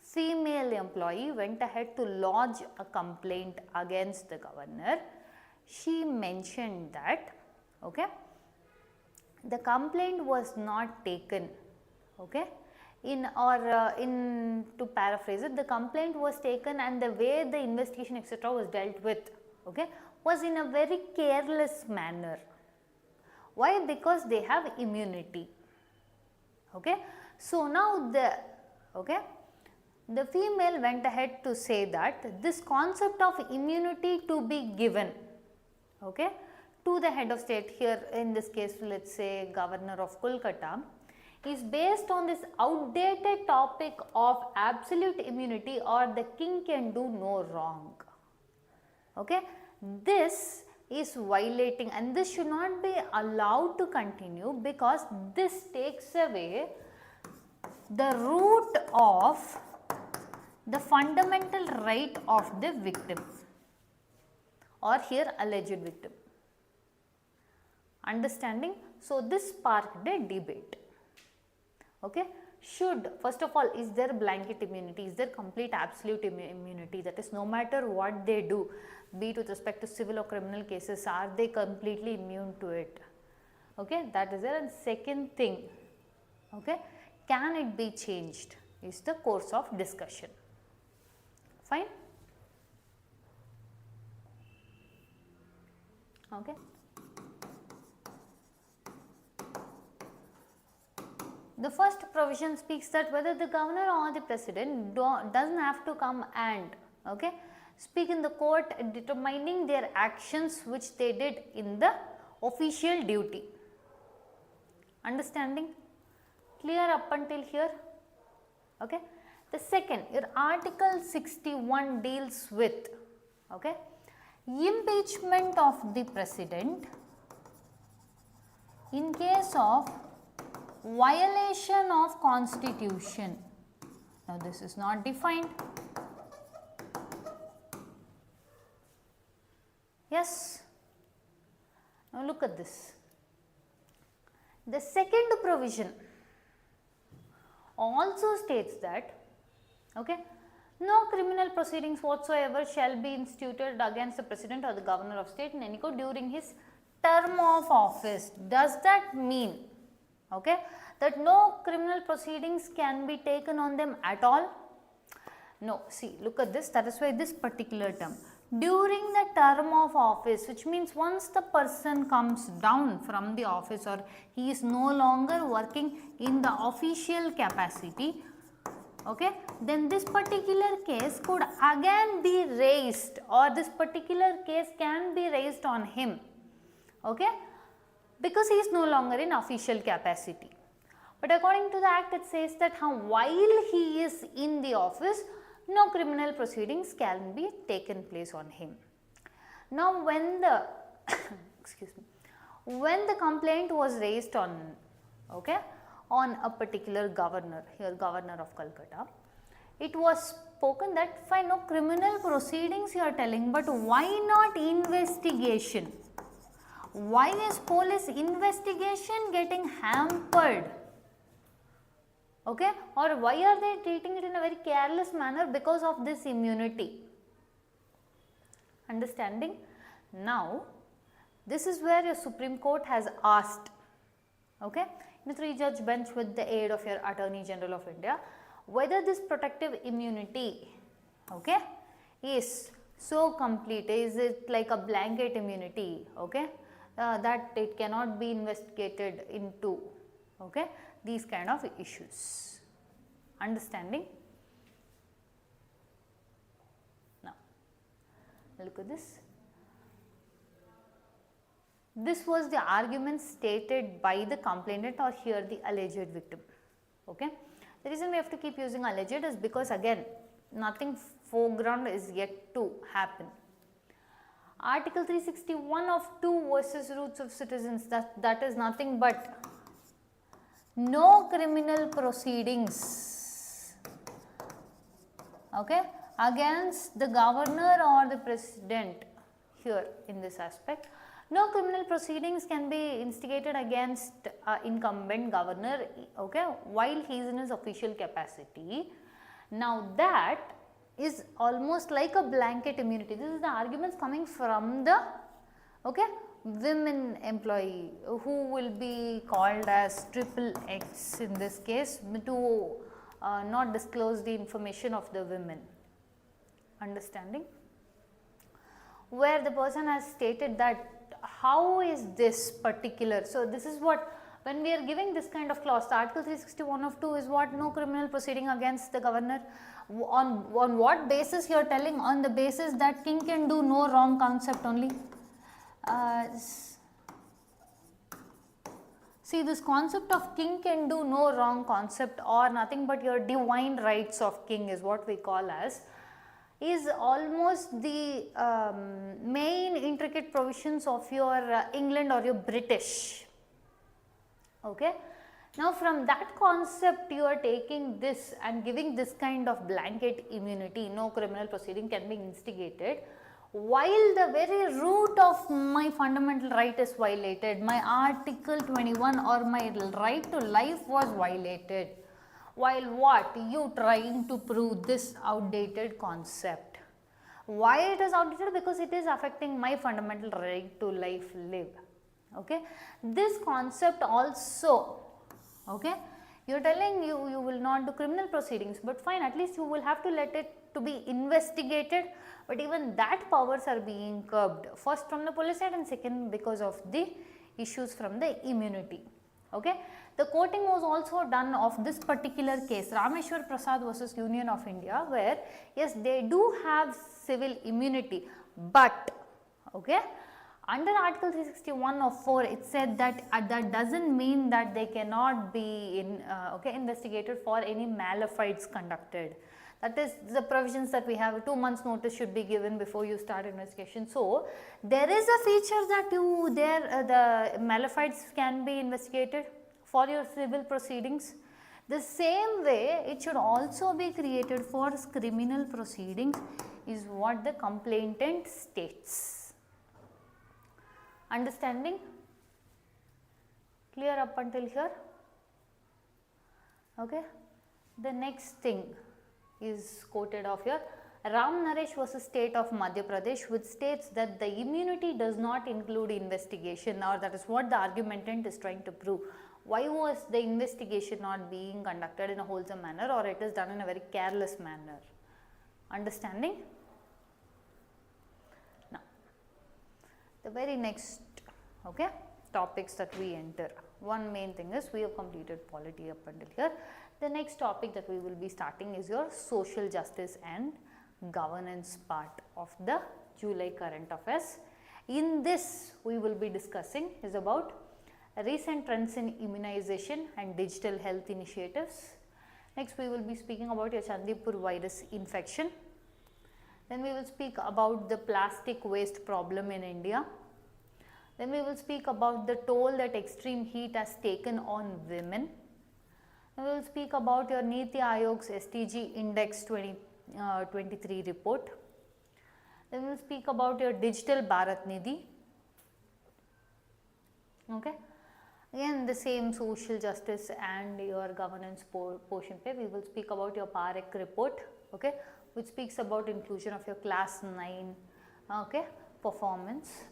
female employee went ahead to lodge a complaint against the governor, she mentioned that, okay, the complaint was not taken, okay, to paraphrase it, the complaint was taken and the way the investigation etc. was dealt with, okay, was in a very careless manner. Why? Because they have immunity. Okay. So, now the female went ahead to say that this concept of immunity to be given, okay, to the head of state, here in this case let us say governor of Kolkata, is based on this outdated topic of absolute immunity or the king can do no wrong. Okay. This is violating and this should not be allowed to continue, because this takes away the root of the fundamental right of the victim or here alleged victim. Understanding? So, this sparked a debate. Okay. Should, first of all, is there blanket immunity, is there complete absolute immunity, that is no matter what they do, be it with respect to civil or criminal cases, are they completely immune to it? Okay. That is there. And second thing, okay, can it be changed, is the course of discussion. Fine. Okay. The first provision speaks that whether the governor or the president does not have to come and, okay, speak in the court determining their actions which they did in the official duty. Understanding? Clear up until here? Okay. The second, your article 61 deals with, okay, impeachment of the president in case of violation of constitution. Now, this is not defined. Yes. Now, look at this. The second provision also states that, okay, no criminal proceedings whatsoever shall be instituted against the president or the governor of state in any court during his term of office. Does that mean, okay, that no criminal proceedings can be taken on them at all? No. See, look at this. That is why this particular term, during the term of office, which means once the person comes down from the office or he is no longer working in the official capacity, okay, then this particular case could again be raised, or this particular case can be raised on him, okay, because he is no longer in official capacity. But according to the act, it says that while he is in the office, no criminal proceedings can be taken place on him. Now when the excuse me, when the complaint was raised on, okay, on a particular governor, here governor of Calcutta, it was spoken that fine, no criminal proceedings you are telling, but why not investigation? Why is police investigation getting hampered? Okay, or why are they treating it in a very careless manner? Because of this immunity. Understanding? Now, this is where your Supreme Court has asked, okay, in a 3-judge bench with the aid of your Attorney General of India, whether this protective immunity, okay, is so complete, is it like a blanket immunity, okay, that it cannot be investigated into, okay, these kind of issues. Understanding? Now, look at this. This was the argument stated by the complainant, or here the alleged victim, okay. The reason we have to keep using alleged is because again nothing foreground is yet to happen. Article 361 of 2 versus Roots of Citizens, that is nothing but no criminal proceedings, okay, against the governor or the president here in this aspect. No criminal proceedings can be instigated against incumbent governor, okay, while he is in his official capacity. Now that is almost like a blanket immunity. This is the arguments coming from the, okay, women employee who will be called as XXX in this case to not disclose the information of the women. Understanding? Where the person has stated that how is this particular, so this is what, when we are giving this kind of clause, the Article 361 of 2 is what, no criminal proceeding against the governor. On what basis you are telling? On the basis that king can do no wrong concept only. See, this concept of king can do no wrong concept, or nothing but your divine rights of king is what we call as, is almost the main intricate provisions of your England or your British, okay. Now from that concept you are taking this and giving this kind of blanket immunity, no criminal proceeding can be instigated, while the very root of my fundamental right is violated, my Article 21 or my right to life was violated. While what? You trying to prove this outdated concept. Why it is outdated? Because it is affecting my fundamental right to life live. Okay. This concept also, okay, you are telling you will not do criminal proceedings, but fine, at least you will have to let it to be investigated, but even that powers are being curbed, first from the police side and second because of the issues from the immunity. Okay. The quoting was also done of this particular case, Rameshwar Prasad versus Union of India, where yes, they do have civil immunity, but okay, under Article 361 of 4, it said that that doesn't mean that they cannot be investigated for any malefides conducted. That is the provisions that we have, 2 months notice should be given before you start investigation. So, there is a feature that the malefides can be investigated for your civil proceedings. The same way it should also be created for criminal proceedings is what the complainant states. Understanding? Clear up until here? Okay. The next thing is quoted of here, Ram Naresh versus State of Madhya Pradesh, which states that the immunity does not include investigation, or that is what the argumentant is trying to prove. Why was the investigation not being conducted in a wholesome manner, or it is done in a very careless manner? Understanding? Now, the very next topics that we enter. One main thing is we have completed polity up until here. The next topic that we will be starting is your social justice and governance part of the July current affairs. In this, we will be discussing is about recent trends in immunization and digital health initiatives. Next, we will be speaking about your Chandipur virus infection. Then we will speak about the plastic waste problem in India. Then we will speak about the toll that extreme heat has taken on women. Then we will speak about your Niti Aayog's SDG Index 2023 report. Then we will speak about your Digital Bharat Nidhi. Okay. Again, the same social justice and your governance portion pe we will speak about your Parekh report, okay, which speaks about inclusion of your class 9, okay, performance.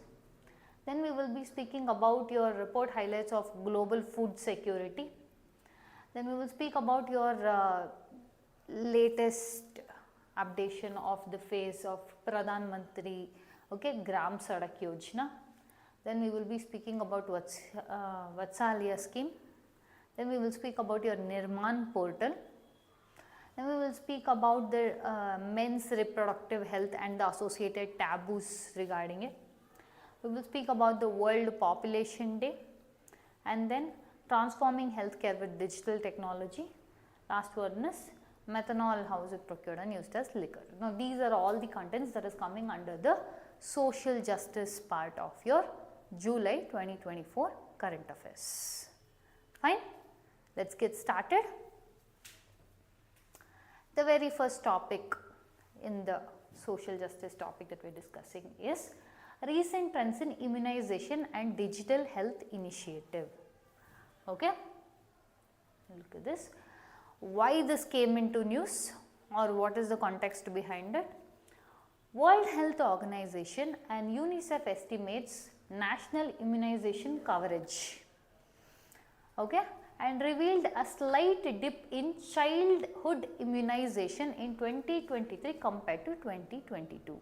Then we will be speaking about your report highlights of global food security. Then we will speak about your latest updation of the phase of Pradhan Mantri, okay, Gram Sadak Yojana. Then we will be speaking about Vatsalya scheme. Then we will speak about your Nirman portal. Then we will speak about the men's reproductive health and the associated taboos regarding it. We will speak about the World Population Day, and then transforming healthcare with digital technology. Last one is methanol, how is it procured and used as liquor. Now, these are all the contents that is coming under the social justice part of your July 2024 current affairs. Fine, let us get started. The very first topic in the social justice topic that we are discussing is recent trends in immunization and digital health initiative. Okay, look at this. Why this came into news, or what is the context behind it? World Health Organization and UNICEF estimates national immunization coverage, okay, and revealed a slight dip in childhood immunization in 2023 compared to 2022.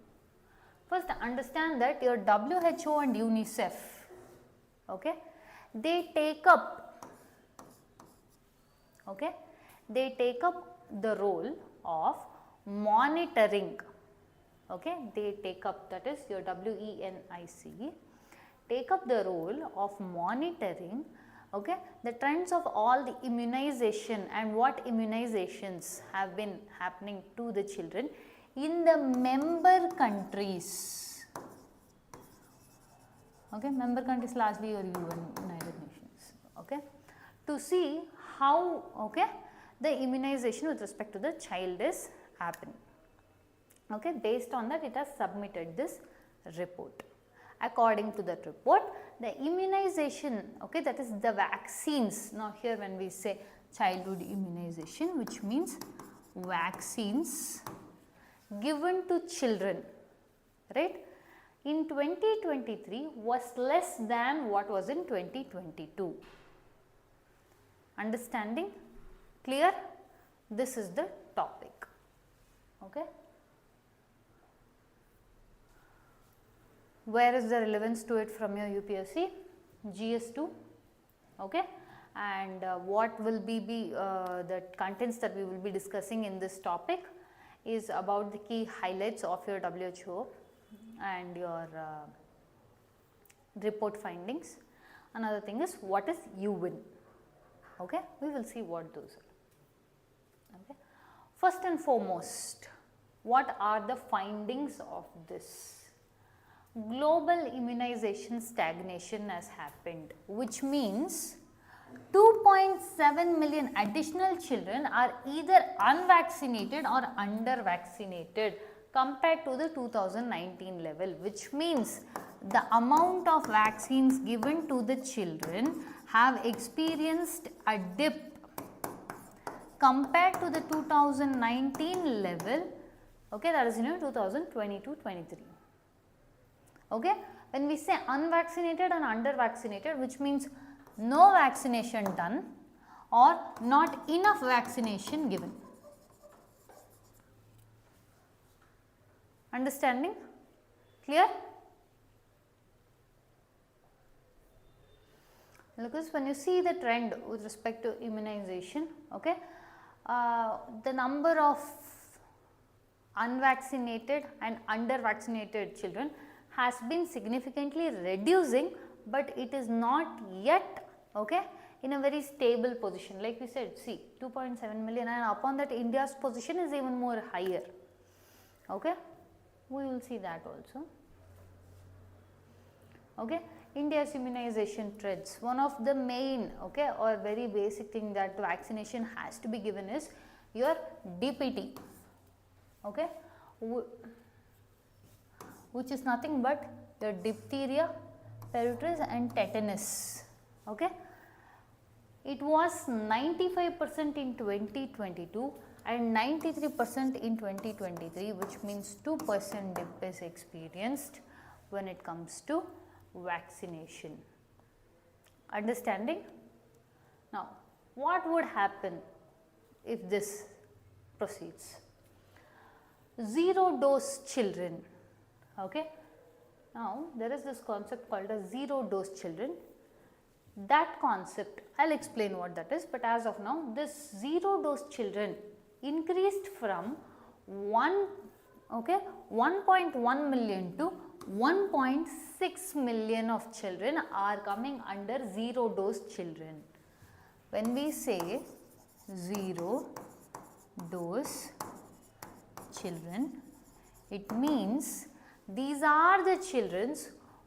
First, understand that your WHO and UNICEF, okay, they take up the role of monitoring, okay, they take up, that is your WENIC, take up the role of monitoring, okay, the trends of all the immunization and what immunizations have been happening to the children in the member countries, okay, member countries largely your UN, United Nations, okay, to see how, okay, the immunization with respect to the child is happening. Okay, based on that it has submitted this report. According to that report, the immunization, okay, that is the vaccines. Now, here when we say childhood immunization, which means vaccines given to children, right, in 2023 was less than what was in 2022. Understanding? Clear? This is the topic. Okay. Where is the relevance to it from your UPSC? GS2, okay, and what will be the contents that we will be discussing in this topic is about the key highlights of your WHO and your report findings. Another thing is what is UN, okay, we will see what those are. Okay. First and foremost, what are the findings of this? Global immunization stagnation has happened, which means 2.7 million additional children are either unvaccinated or under vaccinated compared to the 2019 level, which means the amount of vaccines given to the children have experienced a dip compared to the 2019 level, okay, that is 2022-23. Okay. When we say unvaccinated and under vaccinated, which means no vaccination done or not enough vaccination given. Understanding? Clear? Because when you see the trend with respect to immunization, okay, the number of unvaccinated and under vaccinated children has been significantly reducing, but it is not yet, okay, in a very stable position. Like we said, see 2.7 million, and upon that India's position is even more higher, okay. We will see that also, okay. India's immunization trends, one of the main, okay, or very basic thing that vaccination has to be given is your DPT, okay, which is nothing but your diphtheria, pertussis and tetanus, okay. It was 95% in 2022 and 93% in 2023, which means 2% dip is experienced when it comes to vaccination. Understanding? Now, what would happen if this proceeds? Zero dose children, okay. Now, there is this concept called as zero dose children. That concept, I will explain what that is, but as of now, this zero dose children increased from 1.1 million to 1.6 million of children are coming under zero dose children. When we say zero dose children, it means these are the children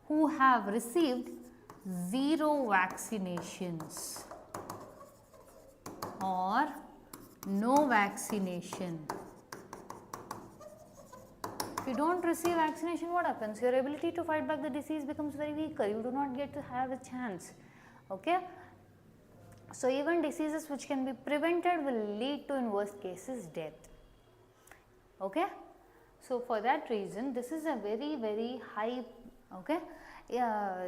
who have received zero vaccinations or no vaccination. If you don't receive vaccination, what happens? Your ability to fight back the disease becomes very weaker. You do not get to have a chance, okay. So, even diseases which can be prevented will lead to, in worst cases, death, okay. So, for that reason, this is a very high, okay,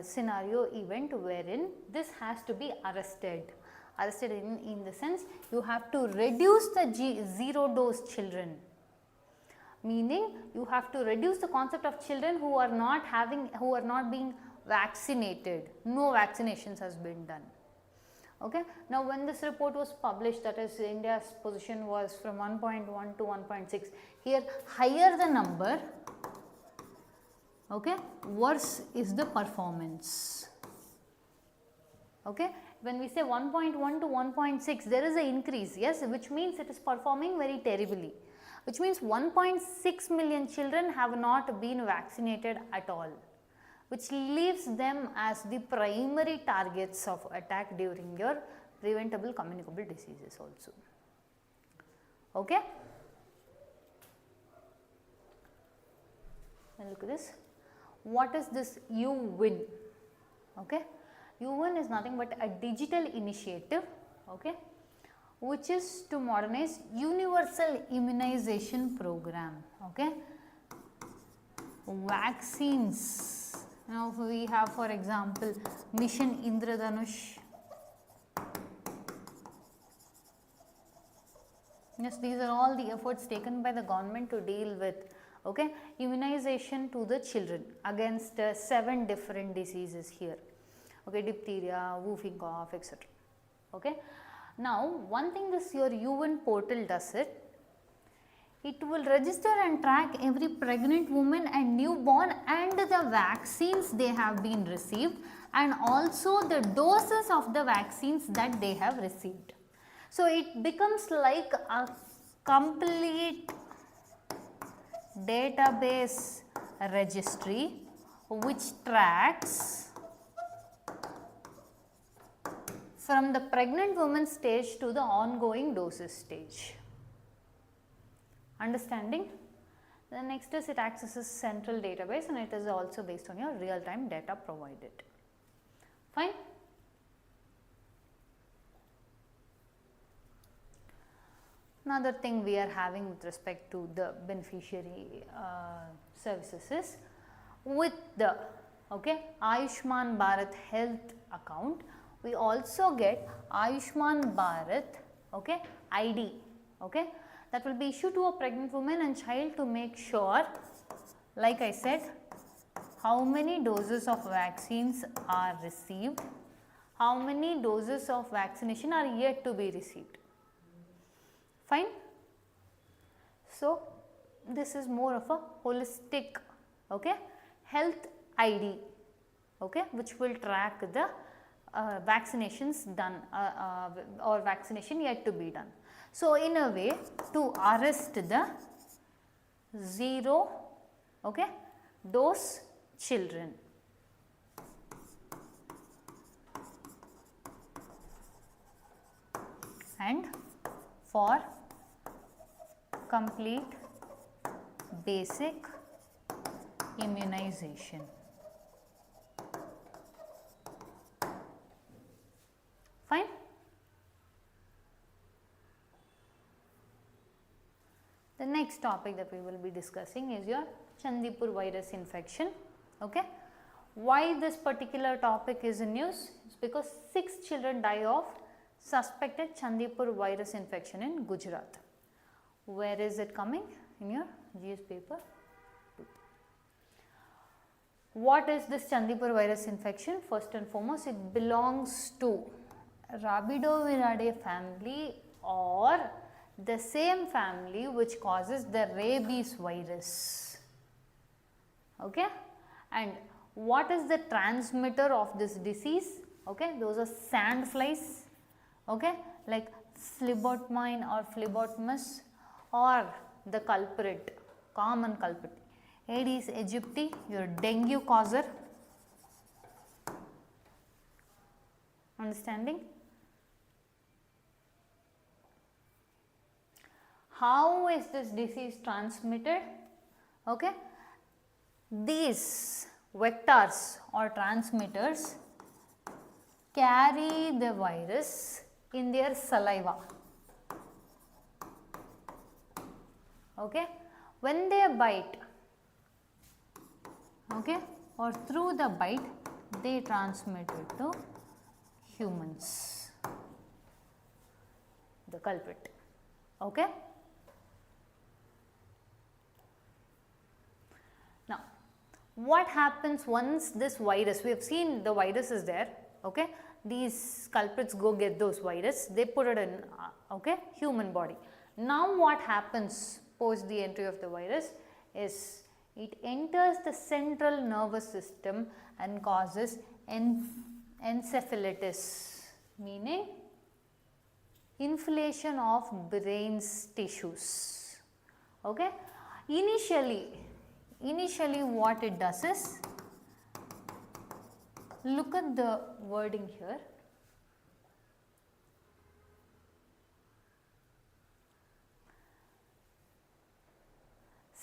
scenario event wherein this has to be arrested in the sense you have to reduce the zero dose children, meaning you have to reduce the concept of children who are not being vaccinated. No vaccinations has been done, okay. Now, when this report was published, that is India's position was from 1.1 to 1.6, here higher the number, okay, worse is the performance, okay. When we say 1.1 to 1.6, there is an increase, yes, which means it is performing very terribly, which means 1.6 million children have not been vaccinated at all, which leaves them as the primary targets of attack during your preventable communicable diseases also, okay. Now, look at this. What is this UWIN? Okay. UWIN is nothing but a digital initiative, okay, which is to modernize universal immunization program, okay. Vaccines. Now, we have, for example, Mission Indradhanush. Yes, these are all the efforts taken by the government to deal with, okay, immunization to the children against 7 different diseases here, okay, diphtheria, whooping cough, etc. Okay. Now, one thing this your UWIN portal does it will register and track every pregnant woman and newborn and the vaccines they have been received and also the doses of the vaccines that they have received. So, it becomes like a complete database registry which tracks from the pregnant woman stage to the ongoing doses stage. Understanding? The next is it accesses central database and it is also based on your real time data provided. Fine? Another thing we are having with respect to the beneficiary services is with the Ayushman Bharat Health account, we also get Ayushman Bharat ID, that will be issued to a pregnant woman and child to make sure, like I said, how many doses of vaccines are received, how many doses of vaccination are yet to be received. Fine. So, this is more of a holistic, okay, health ID, okay, which will track the vaccinations done or vaccination yet to be done. So, in a way to arrest the zero, okay, dose children. And for complete basic immunization. Fine. The next topic that we will be discussing is your Chandipur virus infection. Okay. Why this particular topic is in news? It's because 6 children die of suspected Chandipur virus infection in Gujarat. Where is it coming? In your GS paper 2. What is this Chandipur virus infection? First and foremost, it belongs to Rabidoviride family or the same family which causes the rabies virus. Okay? And what is the transmitter of this disease? Okay, those are sand flies, okay, like phlebotomine or phlebotomus, or the culprit, common culprit, Aedes aegypti, your dengue causer. Understanding? How is this disease transmitted? Okay, these vectors or transmitters carry the virus in their saliva. Okay, when they bite, okay, or through the bite, they transmit it to humans, the culprit. Okay. Now, what happens once this virus, we have seen the virus is there, okay, these culprits go get those virus, they put it in, okay, human body. Now, what happens post the entry of the virus is it enters the central nervous system and causes encephalitis, meaning inflammation of brain's tissues. Okay. Initially what it does is, look at the wording here.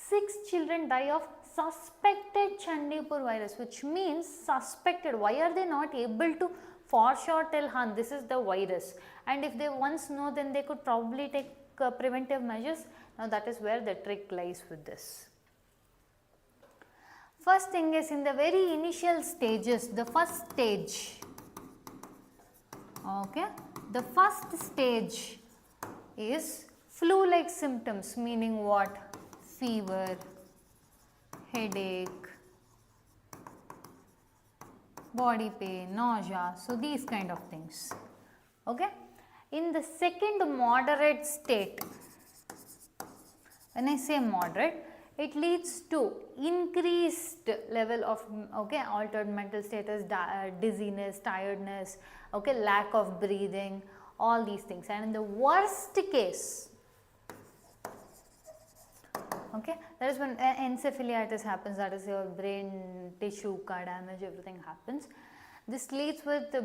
Six children die of suspected Chandipur virus, which means suspected. Why are they not able to for sure tell, this is the virus? And if they once know, then they could probably take preventive measures. Now, that is where the trick lies with this. First thing is, in the very initial stages, the first stage, okay, the first stage is flu-like symptoms, meaning what? Fever, headache, body pain, nausea, so these kind of things. Okay. In the second moderate state, when I say moderate, it leads to increased level of, okay, altered mental status, dizziness, tiredness, okay, lack of breathing, all these things. And in the worst case, okay, that is when encephalitis happens, that is your brain tissue damage, everything happens. This leads with the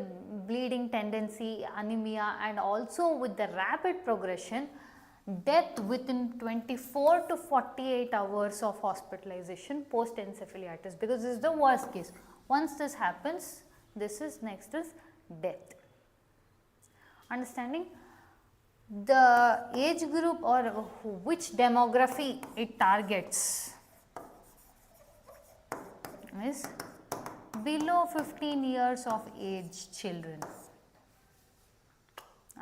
bleeding tendency, anemia, and also with the rapid progression, death within 24 to 48 hours of hospitalization post encephalitis, because this is the worst case. Once this happens, this is next is death. Understanding? The age group or which demography it targets is below 15 years of age children.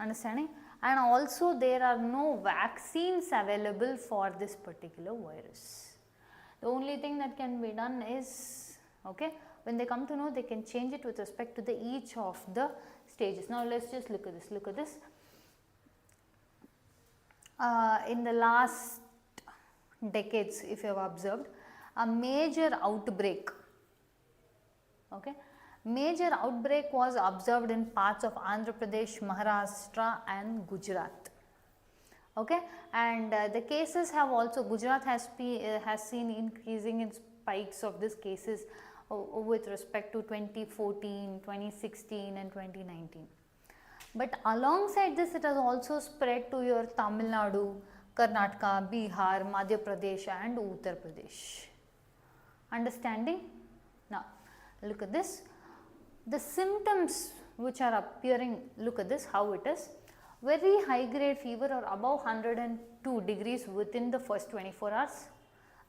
Understanding? And also there are no vaccines available for this particular virus. The only thing that can be done is, okay, when they come to know, they can change it with respect to the each of the stages. Now, let us just look at this. in the last decades, if you have observed, a major outbreak, okay, major outbreak was observed in parts of Andhra Pradesh, Maharashtra and Gujarat. Okay, and the cases have also, Gujarat has seen increasing in spikes of these cases with respect to 2014, 2016 and 2019. But alongside this, it has also spread to your Tamil Nadu, Karnataka, Bihar, Madhya Pradesh and Uttar Pradesh. Understanding? Now, look at this. The symptoms which are appearing, look at this, how it is. Very high grade fever or above 102 degrees within the first 24 hours.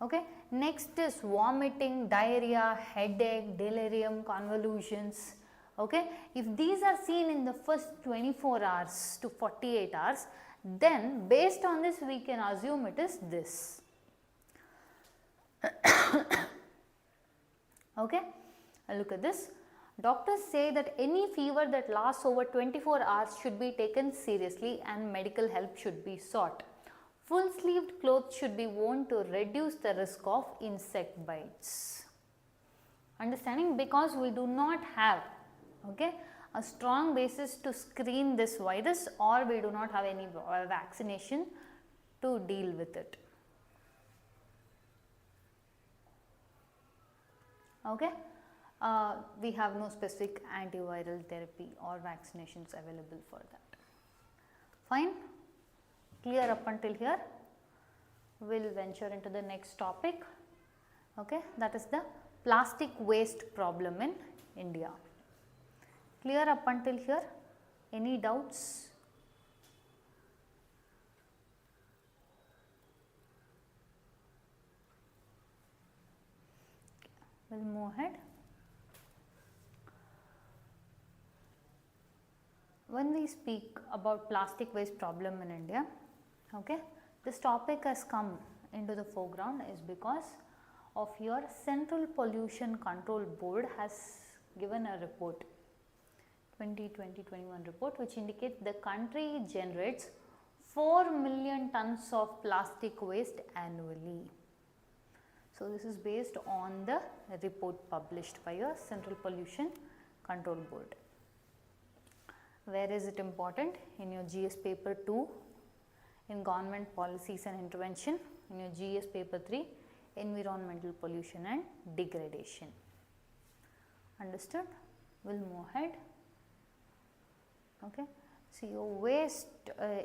Okay. Next is vomiting, diarrhea, headache, delirium, convulsions. Okay. If these are seen in the first 24 hours to 48 hours, then based on this we can assume it is this. Okay. Look at this. Doctors say that any fever that lasts over 24 hours should be taken seriously and medical help should be sought. Full sleeved clothes should be worn to reduce the risk of insect bites. Understanding? Because we do not have, okay, a strong basis to screen this virus, or we do not have any vaccination to deal with it. Okay. We have no specific antiviral therapy or vaccinations available for that. Fine? Clear up until here? We will venture into the next topic. Okay, that is the plastic waste problem in India. Clear up until here? Any doubts? We will move ahead. When we speak about plastic waste problem in India, okay, this topic has come into the foreground is because of your Central Pollution Control Board has given a report, 2020-21 report, which indicates the country generates 4 million tons of plastic waste annually. So, this is based on the report published by your Central Pollution Control Board. Where is it important? In your GS paper 2, in government policies and intervention, in your GS paper 3, environmental pollution and degradation. Understood? We will move ahead. Okay. So, your waste,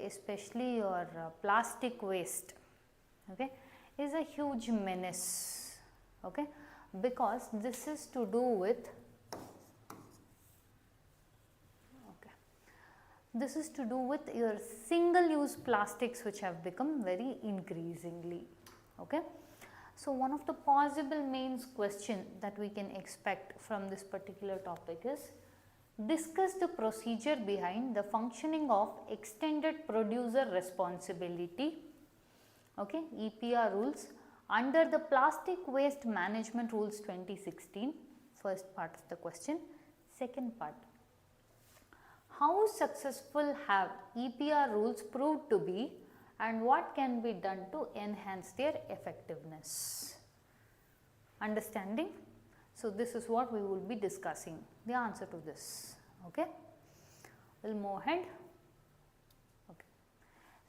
especially your plastic waste, okay, is a huge menace, okay, because this is to do with, this is to do with your single use plastics which have become very increasingly, okay. So, one of the possible main question that we can expect from this particular topic is, discuss the procedure behind the functioning of extended producer responsibility, okay, EPR rules under the plastic waste management rules 2016, first part of the question. Second part, how successful have EPR rules proved to be and what can be done to enhance their effectiveness? Understanding? So, this is what we will be discussing, the answer to this, okay. We will move ahead. Okay.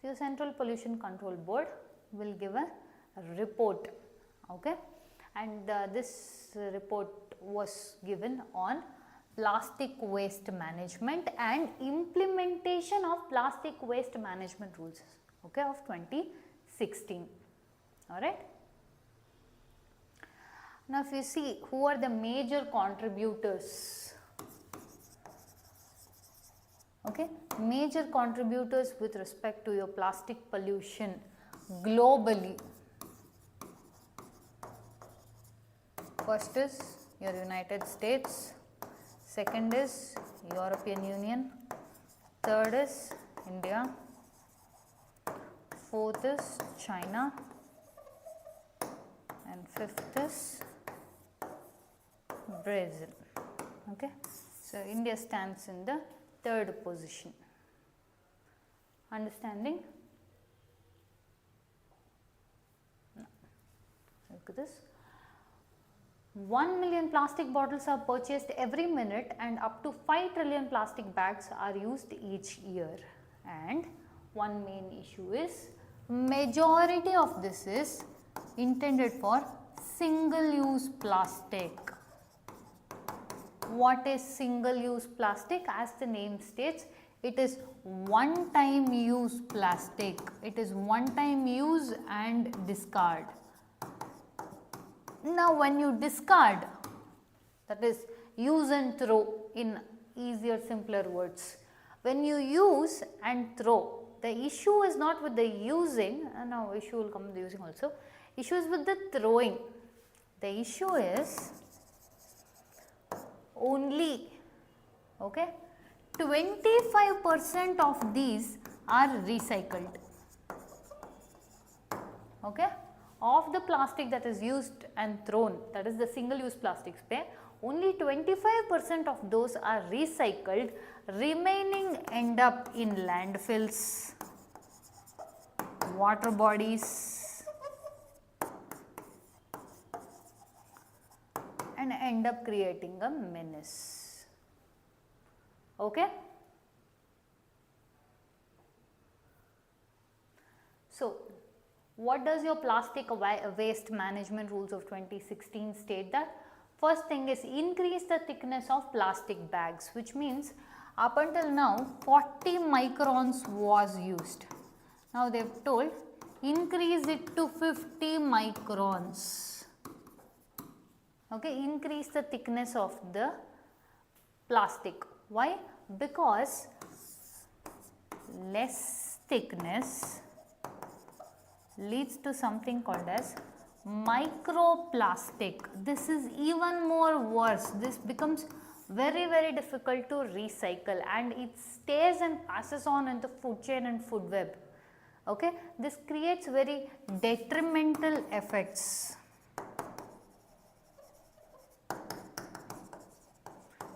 So, your Central Pollution Control Board will give a report, okay, and this report was given on plastic waste management and implementation of plastic waste management rules, okay, of 2016, alright. Now, if you see who are the major contributors, okay, major contributors with respect to your plastic pollution globally. First is your United States, second is European Union, third is India, fourth is China and fifth is Brazil, okay. So, India stands in the third position. Understanding? look at this. 1 million plastic bottles are purchased every minute and up to 5 trillion plastic bags are used each year. And one main issue is majority of this is intended for single use plastic. What is single use plastic? As the name states, it is one time use plastic. It is one time use and discard. Now when you discard, that is use and throw in easier, simpler words. When you use and throw, the issue is not with the using, now issue will come with the using also, issue is with the throwing. The issue is only, okay, 25% of these are recycled, okay. Of the plastic that is used and thrown, that is the single use plastics, only 25% of those are recycled, remaining end up in landfills, water bodies and end up creating a menace, okay. So, what does your plastic waste management rules of 2016 state? That first thing is increase the thickness of plastic bags, which means up until now 40 microns was used. Now they have told increase it to 50 microns. Okay, increase the thickness of the plastic. Why? Because less thickness leads to something called as microplastic. This is even more worse. This becomes very difficult to recycle and it stays and passes on in the food chain and food web. Okay, this creates very detrimental effects.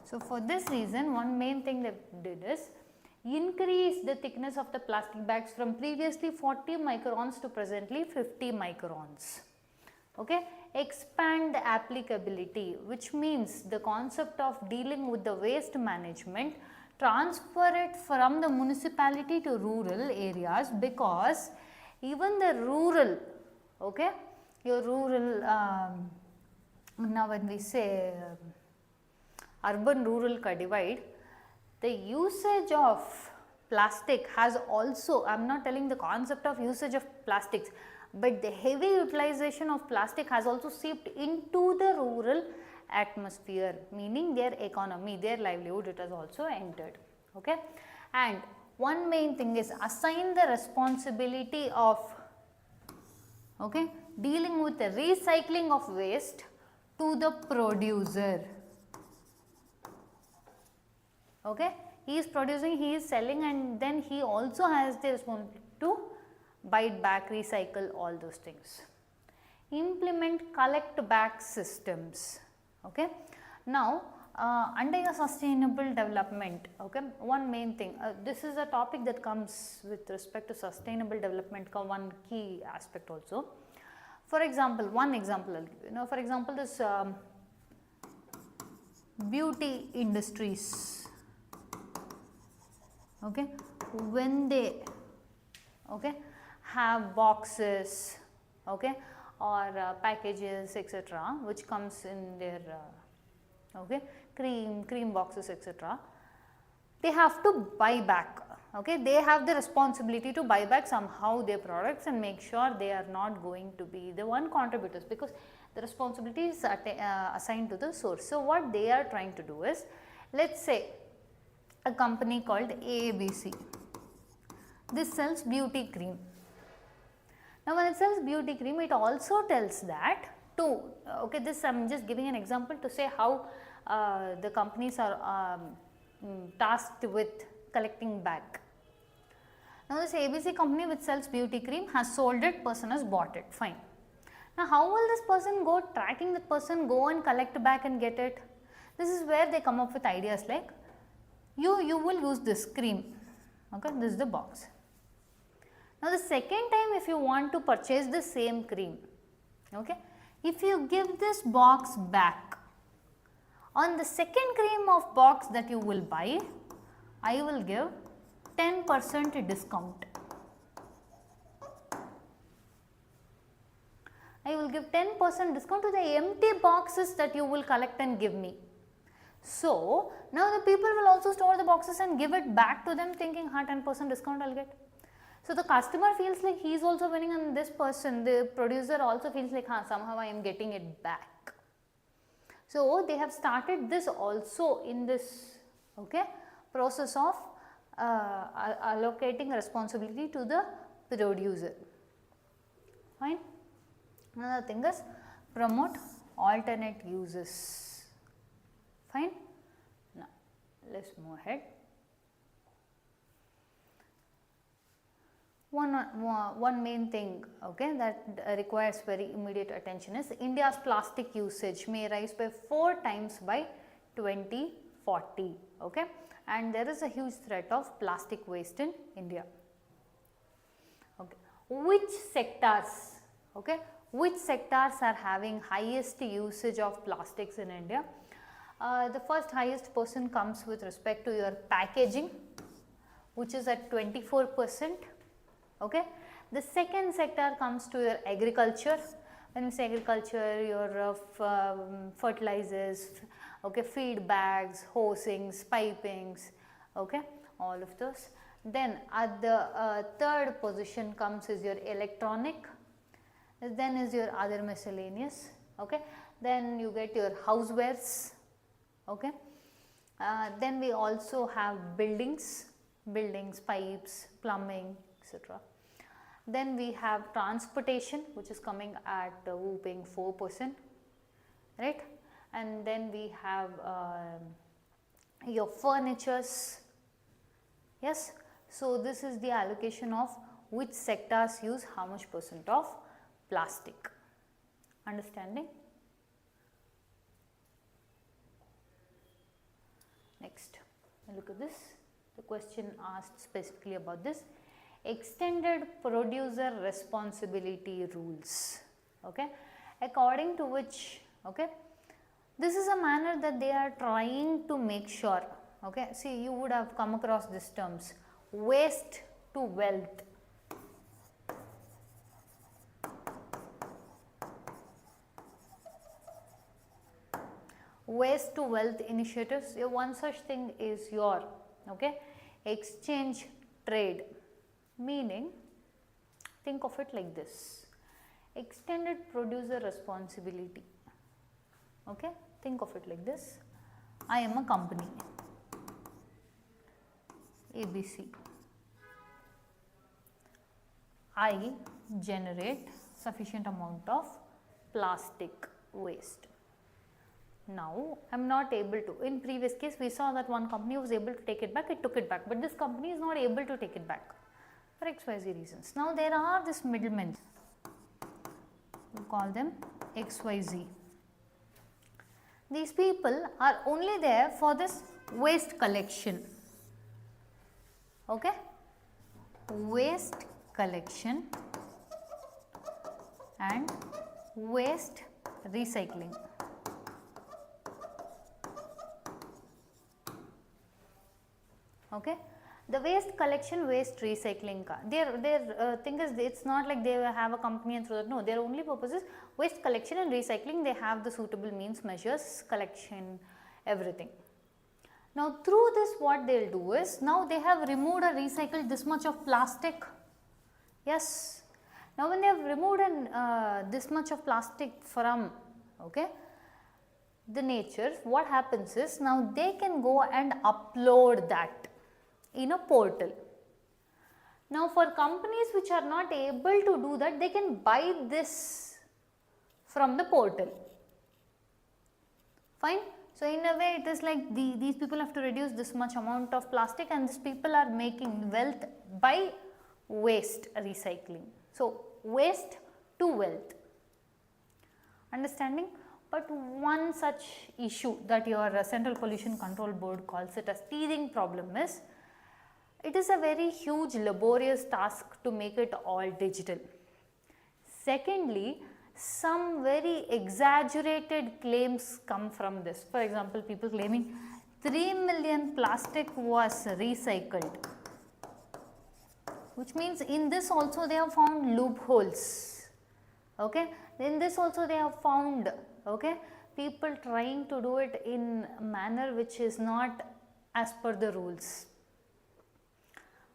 So for this reason, one main thing they did is increase the thickness of the plastic bags from previously 40 microns to presently 50 microns. Okay. Expand the applicability, which means the concept of dealing with the waste management, transfer it from the municipality to rural areas, because even the rural, okay, your rural, now when we say urban rural divide, the usage of plastic has also, I am not telling the concept of usage of plastics, but the heavy utilization of plastic has also seeped into the rural atmosphere, meaning their economy, their livelihood, it has also entered. Okay. And one main thing is assign the responsibility of, okay, dealing with the recycling of waste to the producer. Okay, he is producing, he is selling, and then he also has the responsibility to buy it back, recycle, all those things. Implement collect back systems. Okay. Now, under your sustainable development, okay, one main thing, this is a topic that comes with respect to sustainable development, one key aspect also. For example, one example I will give you. For example, this beauty industries. Okay, when they, okay, have boxes, okay, or packages, etc., which comes in their okay, cream boxes, etc., they have to buy back. Okay, they have the responsibility to buy back somehow their products and make sure they are not going to be the one contributors, because the responsibility is assigned to the source. So what they are trying to do is, let's say a company called ABC. This sells beauty cream. Now when it sells beauty cream, it also tells that to, okay, this I am just giving an example to say how the companies are tasked with collecting back. Now this ABC company which sells beauty cream has sold it, person has bought it, fine. Now how will this person go tracking the person, go and collect back and get it? This is where they come up with ideas like, you will use this cream, okay, this is the box. Now the second time if you want to purchase the same cream, okay, if you give this box back, on the second cream of box that you will buy, I will give 10% discount. I will give 10% discount to the empty boxes that you will collect and give me. So, now the people will also store the boxes and give it back to them thinking, 10% discount I will get. So, the customer feels like he is also winning, and this person, the producer, also feels like somehow I am getting it back. So, they have started this also in this process of allocating responsibility to the producer. Fine. Another thing is promote alternate uses. Fine. Now, let us move ahead. One main thing that requires very immediate attention is India's plastic usage may rise by 4 times by 2040, and there is a huge threat of plastic waste in India. Which sectors are having highest usage of plastics in India? The first highest person comes with respect to your packaging, which is at 24%. The second sector comes to your agriculture. When we say agriculture, your fertilizers, feed bags, hosings, pipings, all of those. Then at the third position comes is your electronic, then is your other miscellaneous, then you get your housewares, then we also have buildings, pipes, plumbing, etc. Then we have transportation, which is coming at whooping 4%, right? And then we have your furnitures, yes. So, this is the allocation of which sectors use how much percent of plastic. Understanding? Next, look at this. The question asked specifically about this. Extended producer responsibility rules, according to which, this is a manner that they are trying to make sure, see, you would have come across these terms, waste to wealth. Waste to wealth initiatives, one such thing is your exchange trade, meaning think of it like this, extended producer responsibility, think of it like this. I am a company ABC, I generate sufficient amount of plastic waste. Now, I am not able to, in previous case we saw that one company was able to take it back, it took it back, but this company is not able to take it back for XYZ reasons. Now, there are these middlemen, we call them XYZ. These people are only there for this waste collection, waste collection and waste recycling. The waste collection, waste recycling, their thing is, it's not like they have a company and through that, no, their only purpose is waste collection and recycling. They have the suitable means, measures, collection, everything. Now, through this what they will do is, now they have removed or recycled this much of plastic, yes. Now, when they have removed this much of plastic from the nature, what happens is, now they can go and upload that in a portal. Now, for companies which are not able to do that, they can buy this from the portal, fine. So, in a way it is like these people have to reduce this much amount of plastic, and these people are making wealth by waste recycling. So, waste to wealth, understanding. But one such issue that your Central Pollution Control Board calls it as teething problem is, it is a very huge laborious task to make it all digital. Secondly, some very exaggerated claims come from this. For example, people claiming 3 million plastic was recycled, which means in this also they have found loopholes. Okay, in this also they have found, okay, people trying to do it in a manner which is not as per the rules.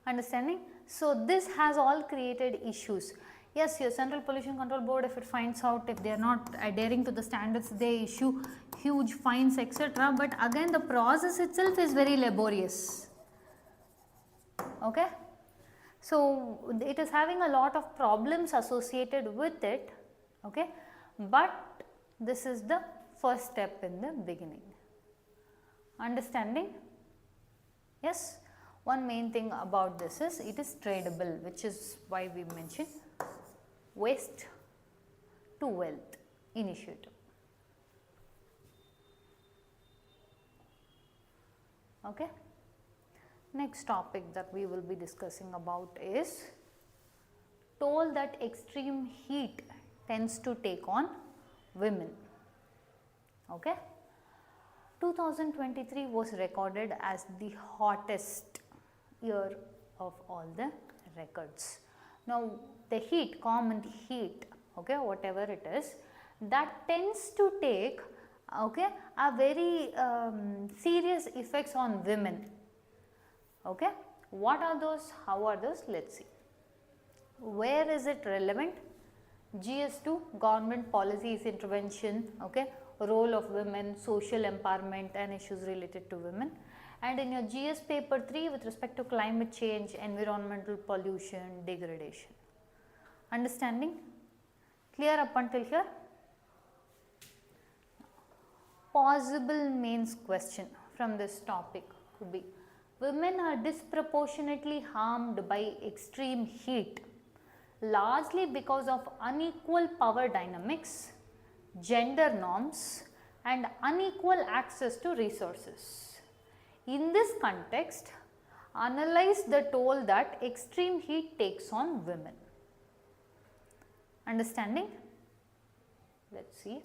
Understanding? So this has all created issues. Yes, your Central Pollution Control Board, if it finds out, if they are not adhering to the standards, they issue huge fines, etc. But again, the process itself is very laborious. Okay? So it is having a lot of problems associated with it. Okay? But this is the first step in the beginning. Understanding? Yes? One main thing about this is it is tradable, which is why we mentioned waste to wealth initiative. Okay. Next topic that we will be discussing about is toll that extreme heat tends to take on women. Okay. 2023 was recorded as the hottest year of all the records. Now, the heat, common heat, okay, whatever it is, that tends to take, okay, a very serious effects on women. Okay, what are those? How are those? Let's see. Where is it relevant? GS2, government policies intervention, okay, role of women, social empowerment and issues related to women. And in your GS paper 3 with respect to climate change, environmental pollution, degradation. Understanding? Clear up until here? Possible mains question from this topic could be, women are disproportionately harmed by extreme heat, largely because of unequal power dynamics, gender norms and unequal access to resources. In this context, analyze the toll that extreme heat takes on women. Understanding? Let's see.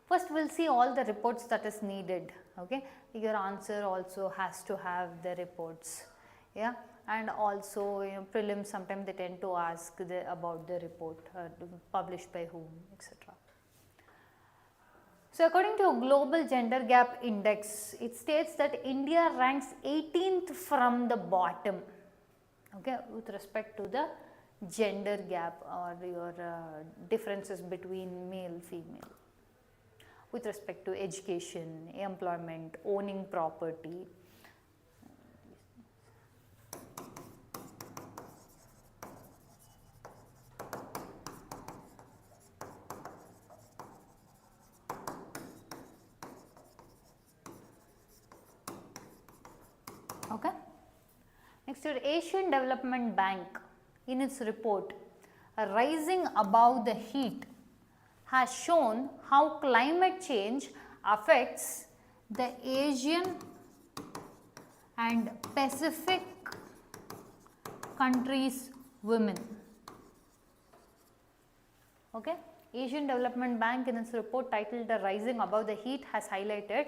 First we will see all the reports that is needed. Okay, your answer also has to have the reports. Yeah, and also, you know, prelims sometimes they tend to ask about the report published by whom, etc. So, according to a global gender gap index, it states that India ranks 18th from the bottom, okay, with respect to the gender gap or your differences between male, female, with respect to education, employment, owning property. Okay. Next, your Asian Development Bank in its report Rising Above the Heat has shown how climate change affects the Asian and Pacific countries' women. Okay. Asian Development Bank in its report titled Rising Above the Heat has highlighted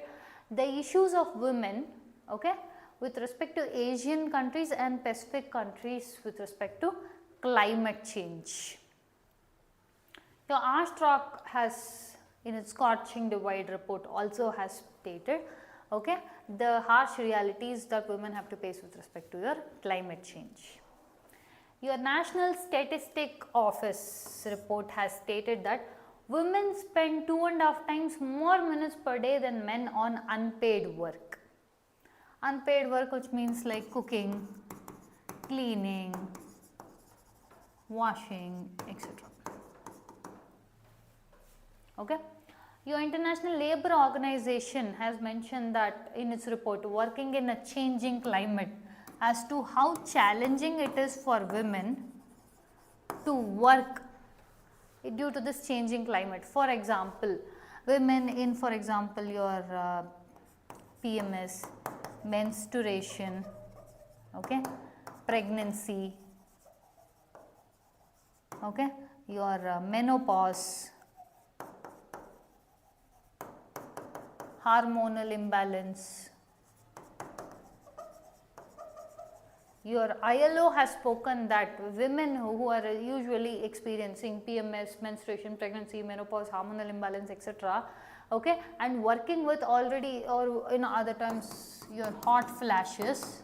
the issues of women, okay, with respect to Asian countries and Pacific countries with respect to climate change. Your Ashtrock has in its Scorching Divide report also has stated, okay, the harsh realities that women have to face with respect to your climate change. Your National Statistic Office report has stated that women spend 2.5 times more minutes per day than men on unpaid work. Unpaid work, which means like cooking, cleaning, washing, etc. Okay. Your International Labour Organization has mentioned that in its report, working in a changing climate, as to how challenging it is for women to work due to this changing climate. For example, women in, for example, your PMS, menstruation, okay, pregnancy, okay, your menopause, hormonal imbalance. Your ILO has spoken that women who are usually experiencing PMS, menstruation, pregnancy, menopause, hormonal imbalance, etc., okay, and working with already, or in other terms, your hot flashes,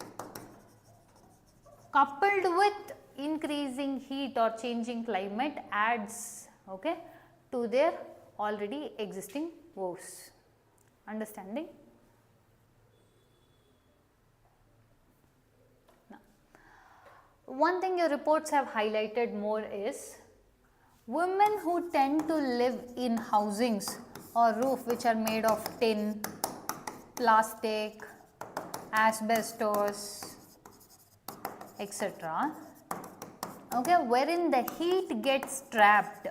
coupled with increasing heat or changing climate, adds, okay, to their already existing woes. Understanding? One thing your reports have highlighted more is women who tend to live in housings or roof which are made of tin, plastic, asbestos, etc., okay, wherein the heat gets trapped.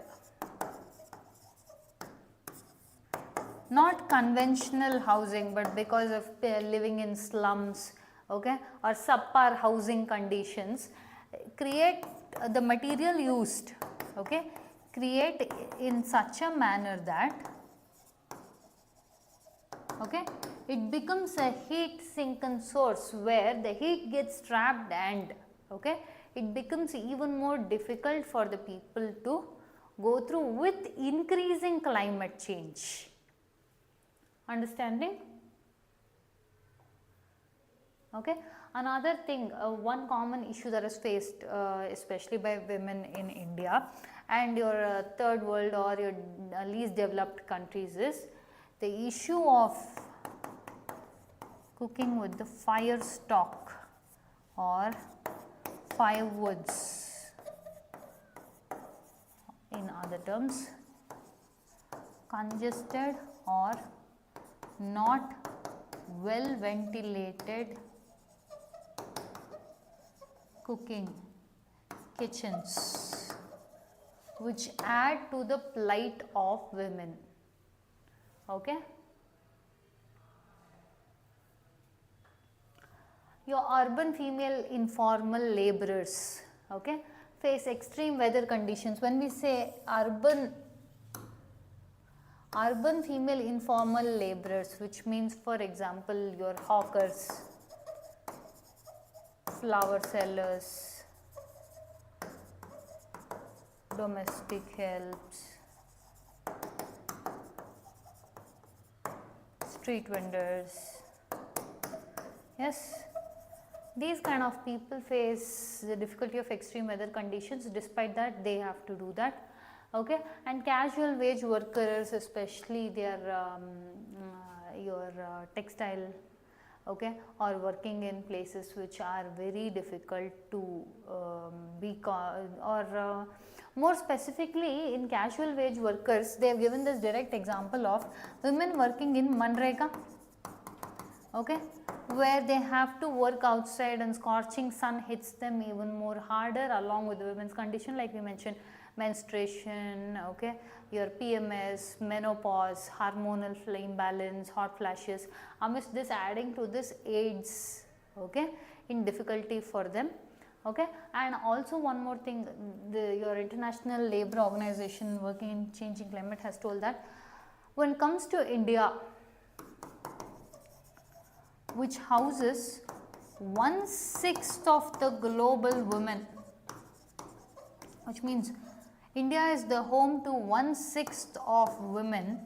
Not conventional housing, but because of living in slums, okay, or subpar housing conditions, create the material used, okay, create in such a manner that, okay, it becomes a heat sinking source where the heat gets trapped, and, okay, it becomes even more difficult for the people to go through with increasing climate change. Understanding? Okay. Another thing, one common issue that is faced especially by women in India and your third world or your least developed countries is the issue of cooking with the fire stock or firewoods, in other terms, congested or not well ventilated cooking kitchens, which add to the plight of women. Okay. Your urban female informal laborers, okay, face extreme weather conditions. When we say urban female informal laborers, which means, for example, your hawkers, flower sellers, domestic helps, street vendors, yes, these kind of people face the difficulty of extreme weather conditions. Despite that, they have to do that, okay. And casual wage workers, especially their your textile, okay, or working in places which are very difficult to more specifically in casual wage workers, they have given this direct example of women working in Manrega, okay, where they have to work outside and scorching sun hits them even more harder, along with the women's condition like we mentioned, menstruation, okay, your PMS, menopause, hormonal imbalance, hot flashes. Amidst this, adding to this aids, okay, in difficulty for them, okay. And also one more thing, your International Labour Organization working in changing climate has told that when it comes to India, which houses 1/6 of the global women, which means India is the home to 1/6 of women,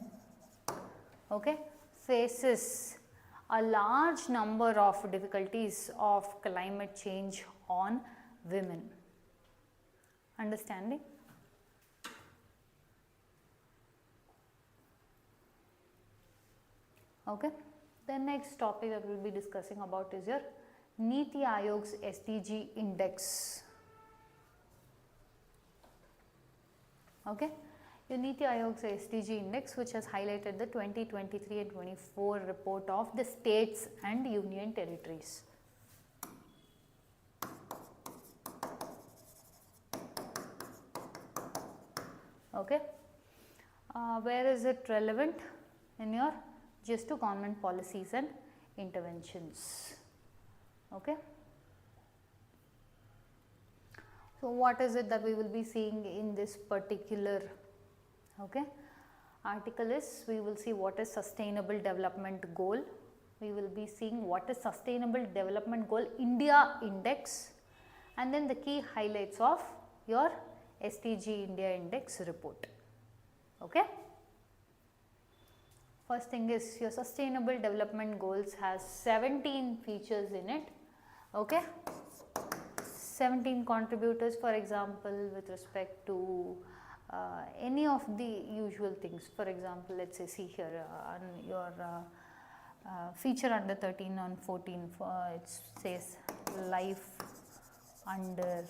okay, faces a large number of difficulties of climate change on women. Understanding? Okay. The next topic that we will be discussing about is your Niti Aayog's SDG index. Okay. Your Niti Aayog's SDG index, which has highlighted the 2023 and 24 report of the states and union territories. Okay. Where is it relevant? In your just to government policies and interventions. Okay. So, what is it that we will be seeing in this particular article is, we will see what is sustainable development goal, we will be seeing what is sustainable development goal India index, and then the key highlights of your SDG India index report. Okay. First thing is, your sustainable development goals has 17 features in it. Okay. 17 contributors, for example, with respect to any of the usual things. For example, let us say, see here on your feature under 13 on 14, it says life under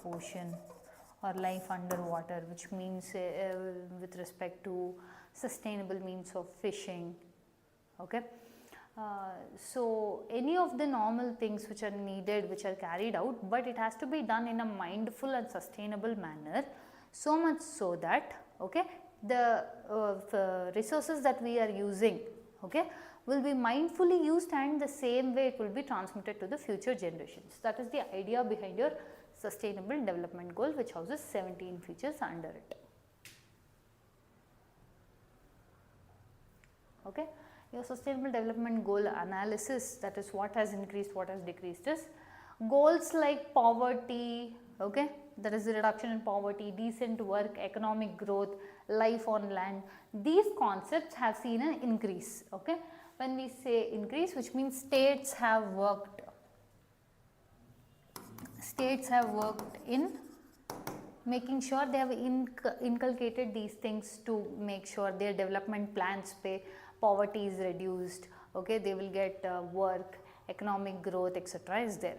ocean or life underwater, which means with respect to sustainable means of fishing. Okay. So, any of the normal things which are needed, which are carried out, but it has to be done in a mindful and sustainable manner, so much so that the resources that we are using will be mindfully used, and the same way it will be transmitted to the future generations. That is the idea behind your sustainable development goal, which houses 17 features under it. Okay. Your sustainable development goal analysis, that is what has increased, what has decreased, is goals like poverty, that is the reduction in poverty, decent work, economic growth, life on land. These concepts have seen an increase. Okay. When we say increase, which means states have worked in making sure they have inculcated these things to make sure their development plans poverty is reduced, they will get work, economic growth, etc. is there.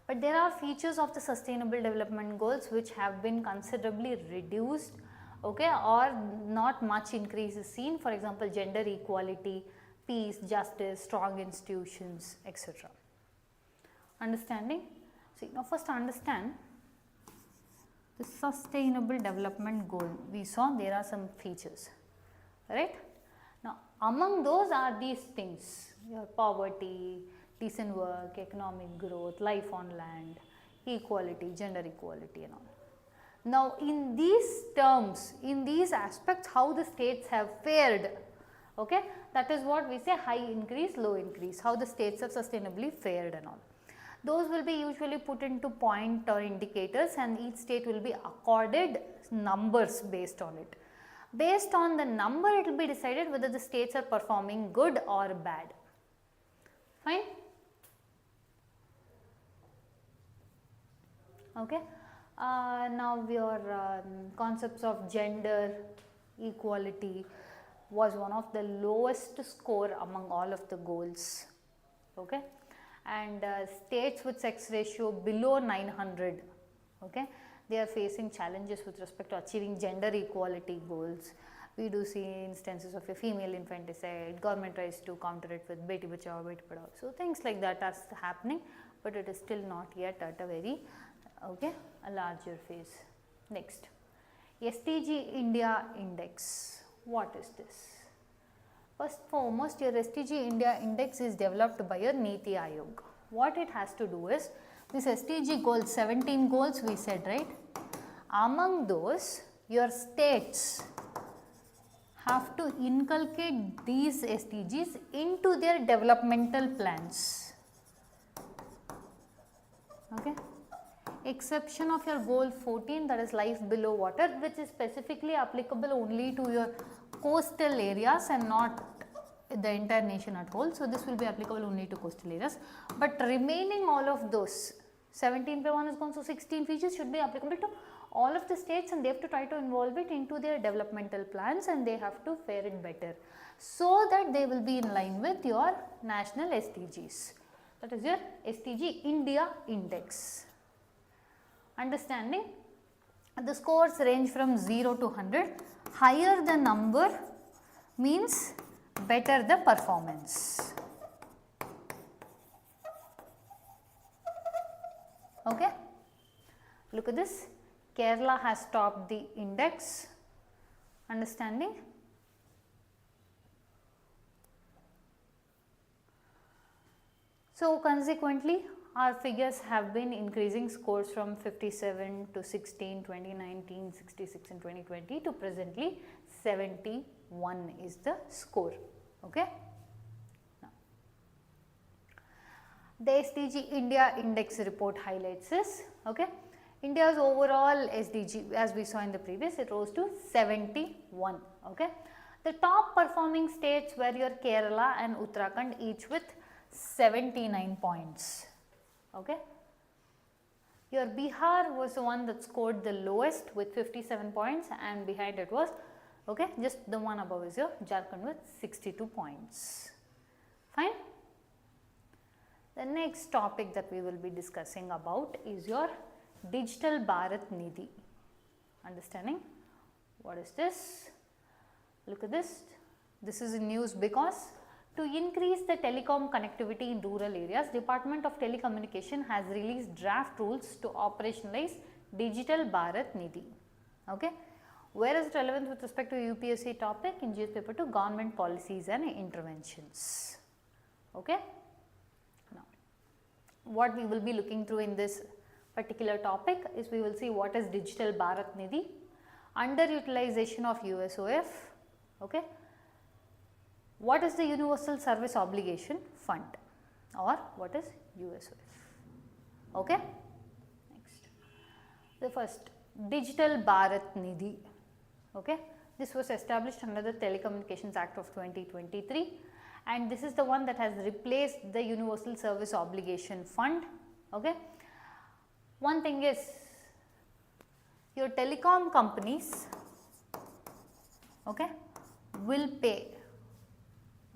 But there are features of the sustainable development goals which have been considerably reduced, or not much increase is seen. For example, gender equality, peace, justice, strong institutions, etc. Understanding? See, now first understand the sustainable development goal. We saw there are some features, right? Now, among those are these things: your poverty, decent work, economic growth, life on land, equality, gender equality and all. Now, in these terms, in these aspects, how the states have fared, that is what we say high increase, low increase, how the states have sustainably fared and all. Those will be usually put into point or indicators, and each state will be accorded numbers based on it. Based on the number, it will be decided whether the states are performing good or bad. Fine? Okay. Now, your concepts of gender equality was one of the lowest score among all of the goals. Okay. And states with sex ratio below 900, they are facing challenges with respect to achieving gender equality goals. We do see instances of a female infanticide, government tries to counter it with Beti Bachao, Beti Padhao. So, things like that are happening, but it is still not yet at a very a larger phase. Next, SDG India Index. What is this? First foremost, your SDG India Index is developed by your Niti Aayog. What it has to do is, this SDG goals, 17 goals we said, right? Among those, your states have to inculcate these SDGs into their developmental plans. Okay. Exception of your goal 14, that is life below water, which is specifically applicable only to your coastal areas and not the entire nation at whole. So, this will be applicable only to coastal areas, but remaining all of those 17 by 1 is gone. So, 16 features should be applicable to all of the states, and they have to try to involve it into their developmental plans, and they have to fare it better, so that they will be in line with your national SDGs. That is your SDG India Index. Understanding? The scores range from 0 to 100. Higher the number means better the performance. Okay. Look at this. Kerala has topped the index. Understanding? So, consequently, our figures have been increasing scores from 57 to 16, 2019, 66 in 2020 to presently 71 is the score. Okay. Now, the SDG India Index report highlights this. Okay. India's overall SDG, as we saw in the previous, it rose to 71. Okay. The top performing states were your Kerala and Uttarakhand, each with 79 points. Okay. Your Bihar was the one that scored the lowest with 57 points, and behind it was, okay, just the one above is your Jharkhand with 62 points. Fine. The next topic that we will be discussing about is your Digital Bharat Nidhi. Understanding? What is this? Look at this. This is in news because to increase the telecom connectivity in rural areas, Department of Telecommunication has released draft rules to operationalize Digital Bharat Nidhi. Okay. Where is it relevant with respect to UPSC topic? In GS paper 2, government policies and interventions. Okay. Now, what we will be looking through in this particular topic is we will see what is Digital Bharat Nidhi, underutilization of USOF, okay. What is the Universal Service Obligation Fund, or what is USOF, okay. Next, the first, Digital Bharat Nidhi, okay. This was established under the Telecommunications Act of 2023, and this is the one that has replaced the Universal Service Obligation Fund, okay. One thing is, your telecom companies, okay, will pay,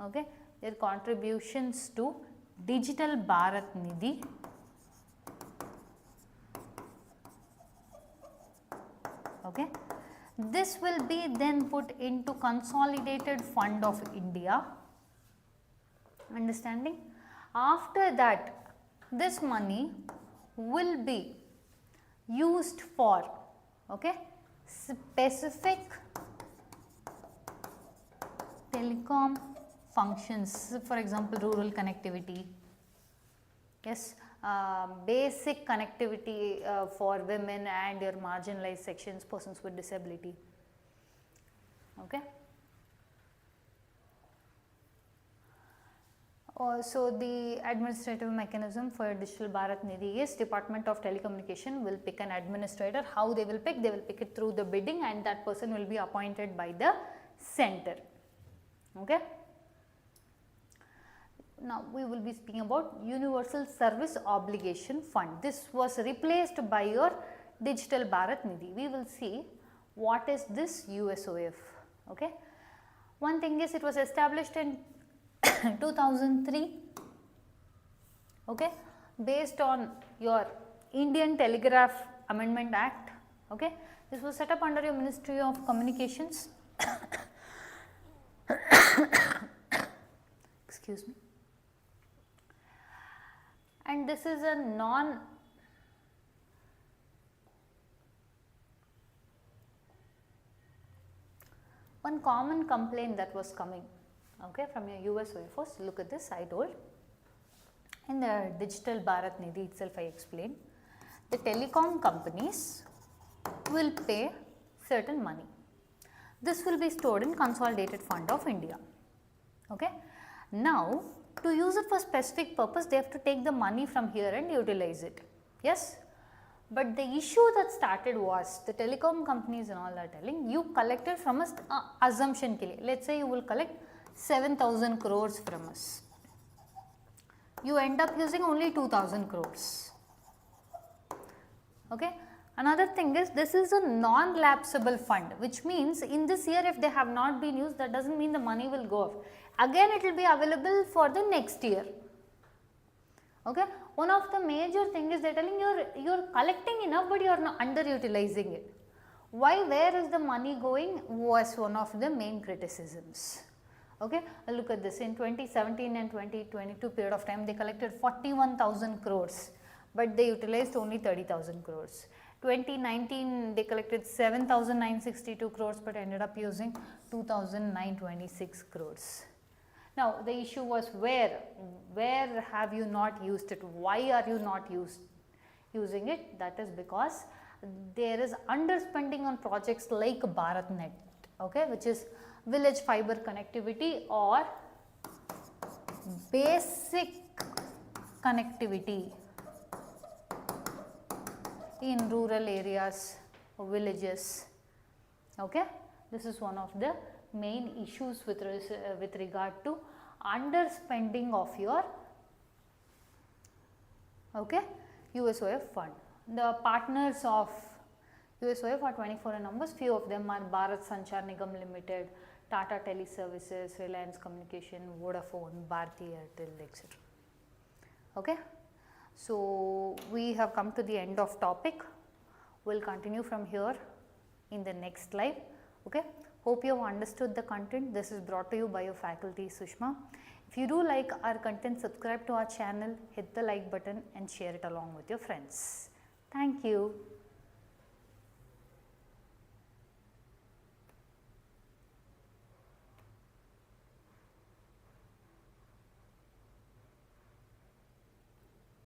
okay, their contributions to Digital Bharat Nidhi, okay. This will be then put into Consolidated Fund of India, understanding. After that, this money will be used for, okay, specific telecom functions, for example, rural connectivity, yes, basic connectivity for women and your marginalized sections, persons with disability, okay. So, the administrative mechanism for Digital Bharat Nidhi is Department of Telecommunication will pick an administrator. How they will pick? They will pick it through the bidding, and that person will be appointed by the center, okay. Now, we will be speaking about Universal Service Obligation Fund. This was replaced by your Digital Bharat Nidhi. We will see what is this USOF, okay. One thing is, it was established in 2003, okay, based on your Indian Telegraph Amendment Act, okay. This was set up under your Ministry of Communications, excuse me, and this is a one common complaint that was coming, okay, from your USOFOs. Look at this, I told in the Digital Bharat Nidhi itself, I explained the telecom companies will pay certain money. This will be stored in Consolidated Fund of India, okay. Now, to use it for specific purpose, they have to take the money from here and utilize it, yes. But the issue that started was the telecom companies and all are telling you collected from us assumption ke liye. Let's say you will collect 7,000 crores from us. You end up using only 2,000 crores. Okay. Another thing is, this is a non-lapsable fund, which means in this year if they have not been used, that does not mean the money will go off. Again it will be available for the next year. Okay. One of the major thing is they are telling you are collecting enough, but you are not underutilizing it. Why? Where is the money going was one of the main criticisms. Okay. Look at this, in 2017 and 2022 period of time they collected 41,000 crores, but they utilized only 30,000 crores. 2019 they collected 7,962 crores, but ended up using 2,926 crores. Now the issue was where have you not used it? Why are you not using it? That is because there is underspending on projects like BharatNet, okay, which is village fiber connectivity or basic connectivity in rural areas or villages, okay. This is one of the main issues with regard to underspending of your, okay, USOF fund. The partners of USOF are 24 in numbers. Few of them are Bharat Sanchar Nigam Limited, Tata Teleservices, Reliance Communication, Vodafone, Bharti Airtel, etc. Okay. So we have come to the end of topic. We'll continue from here in the next slide. Okay. Hope you have understood the content. This is brought to you by your faculty Sushma. If you do like our content, subscribe to our channel, hit the like button and share it along with your friends. Thank you.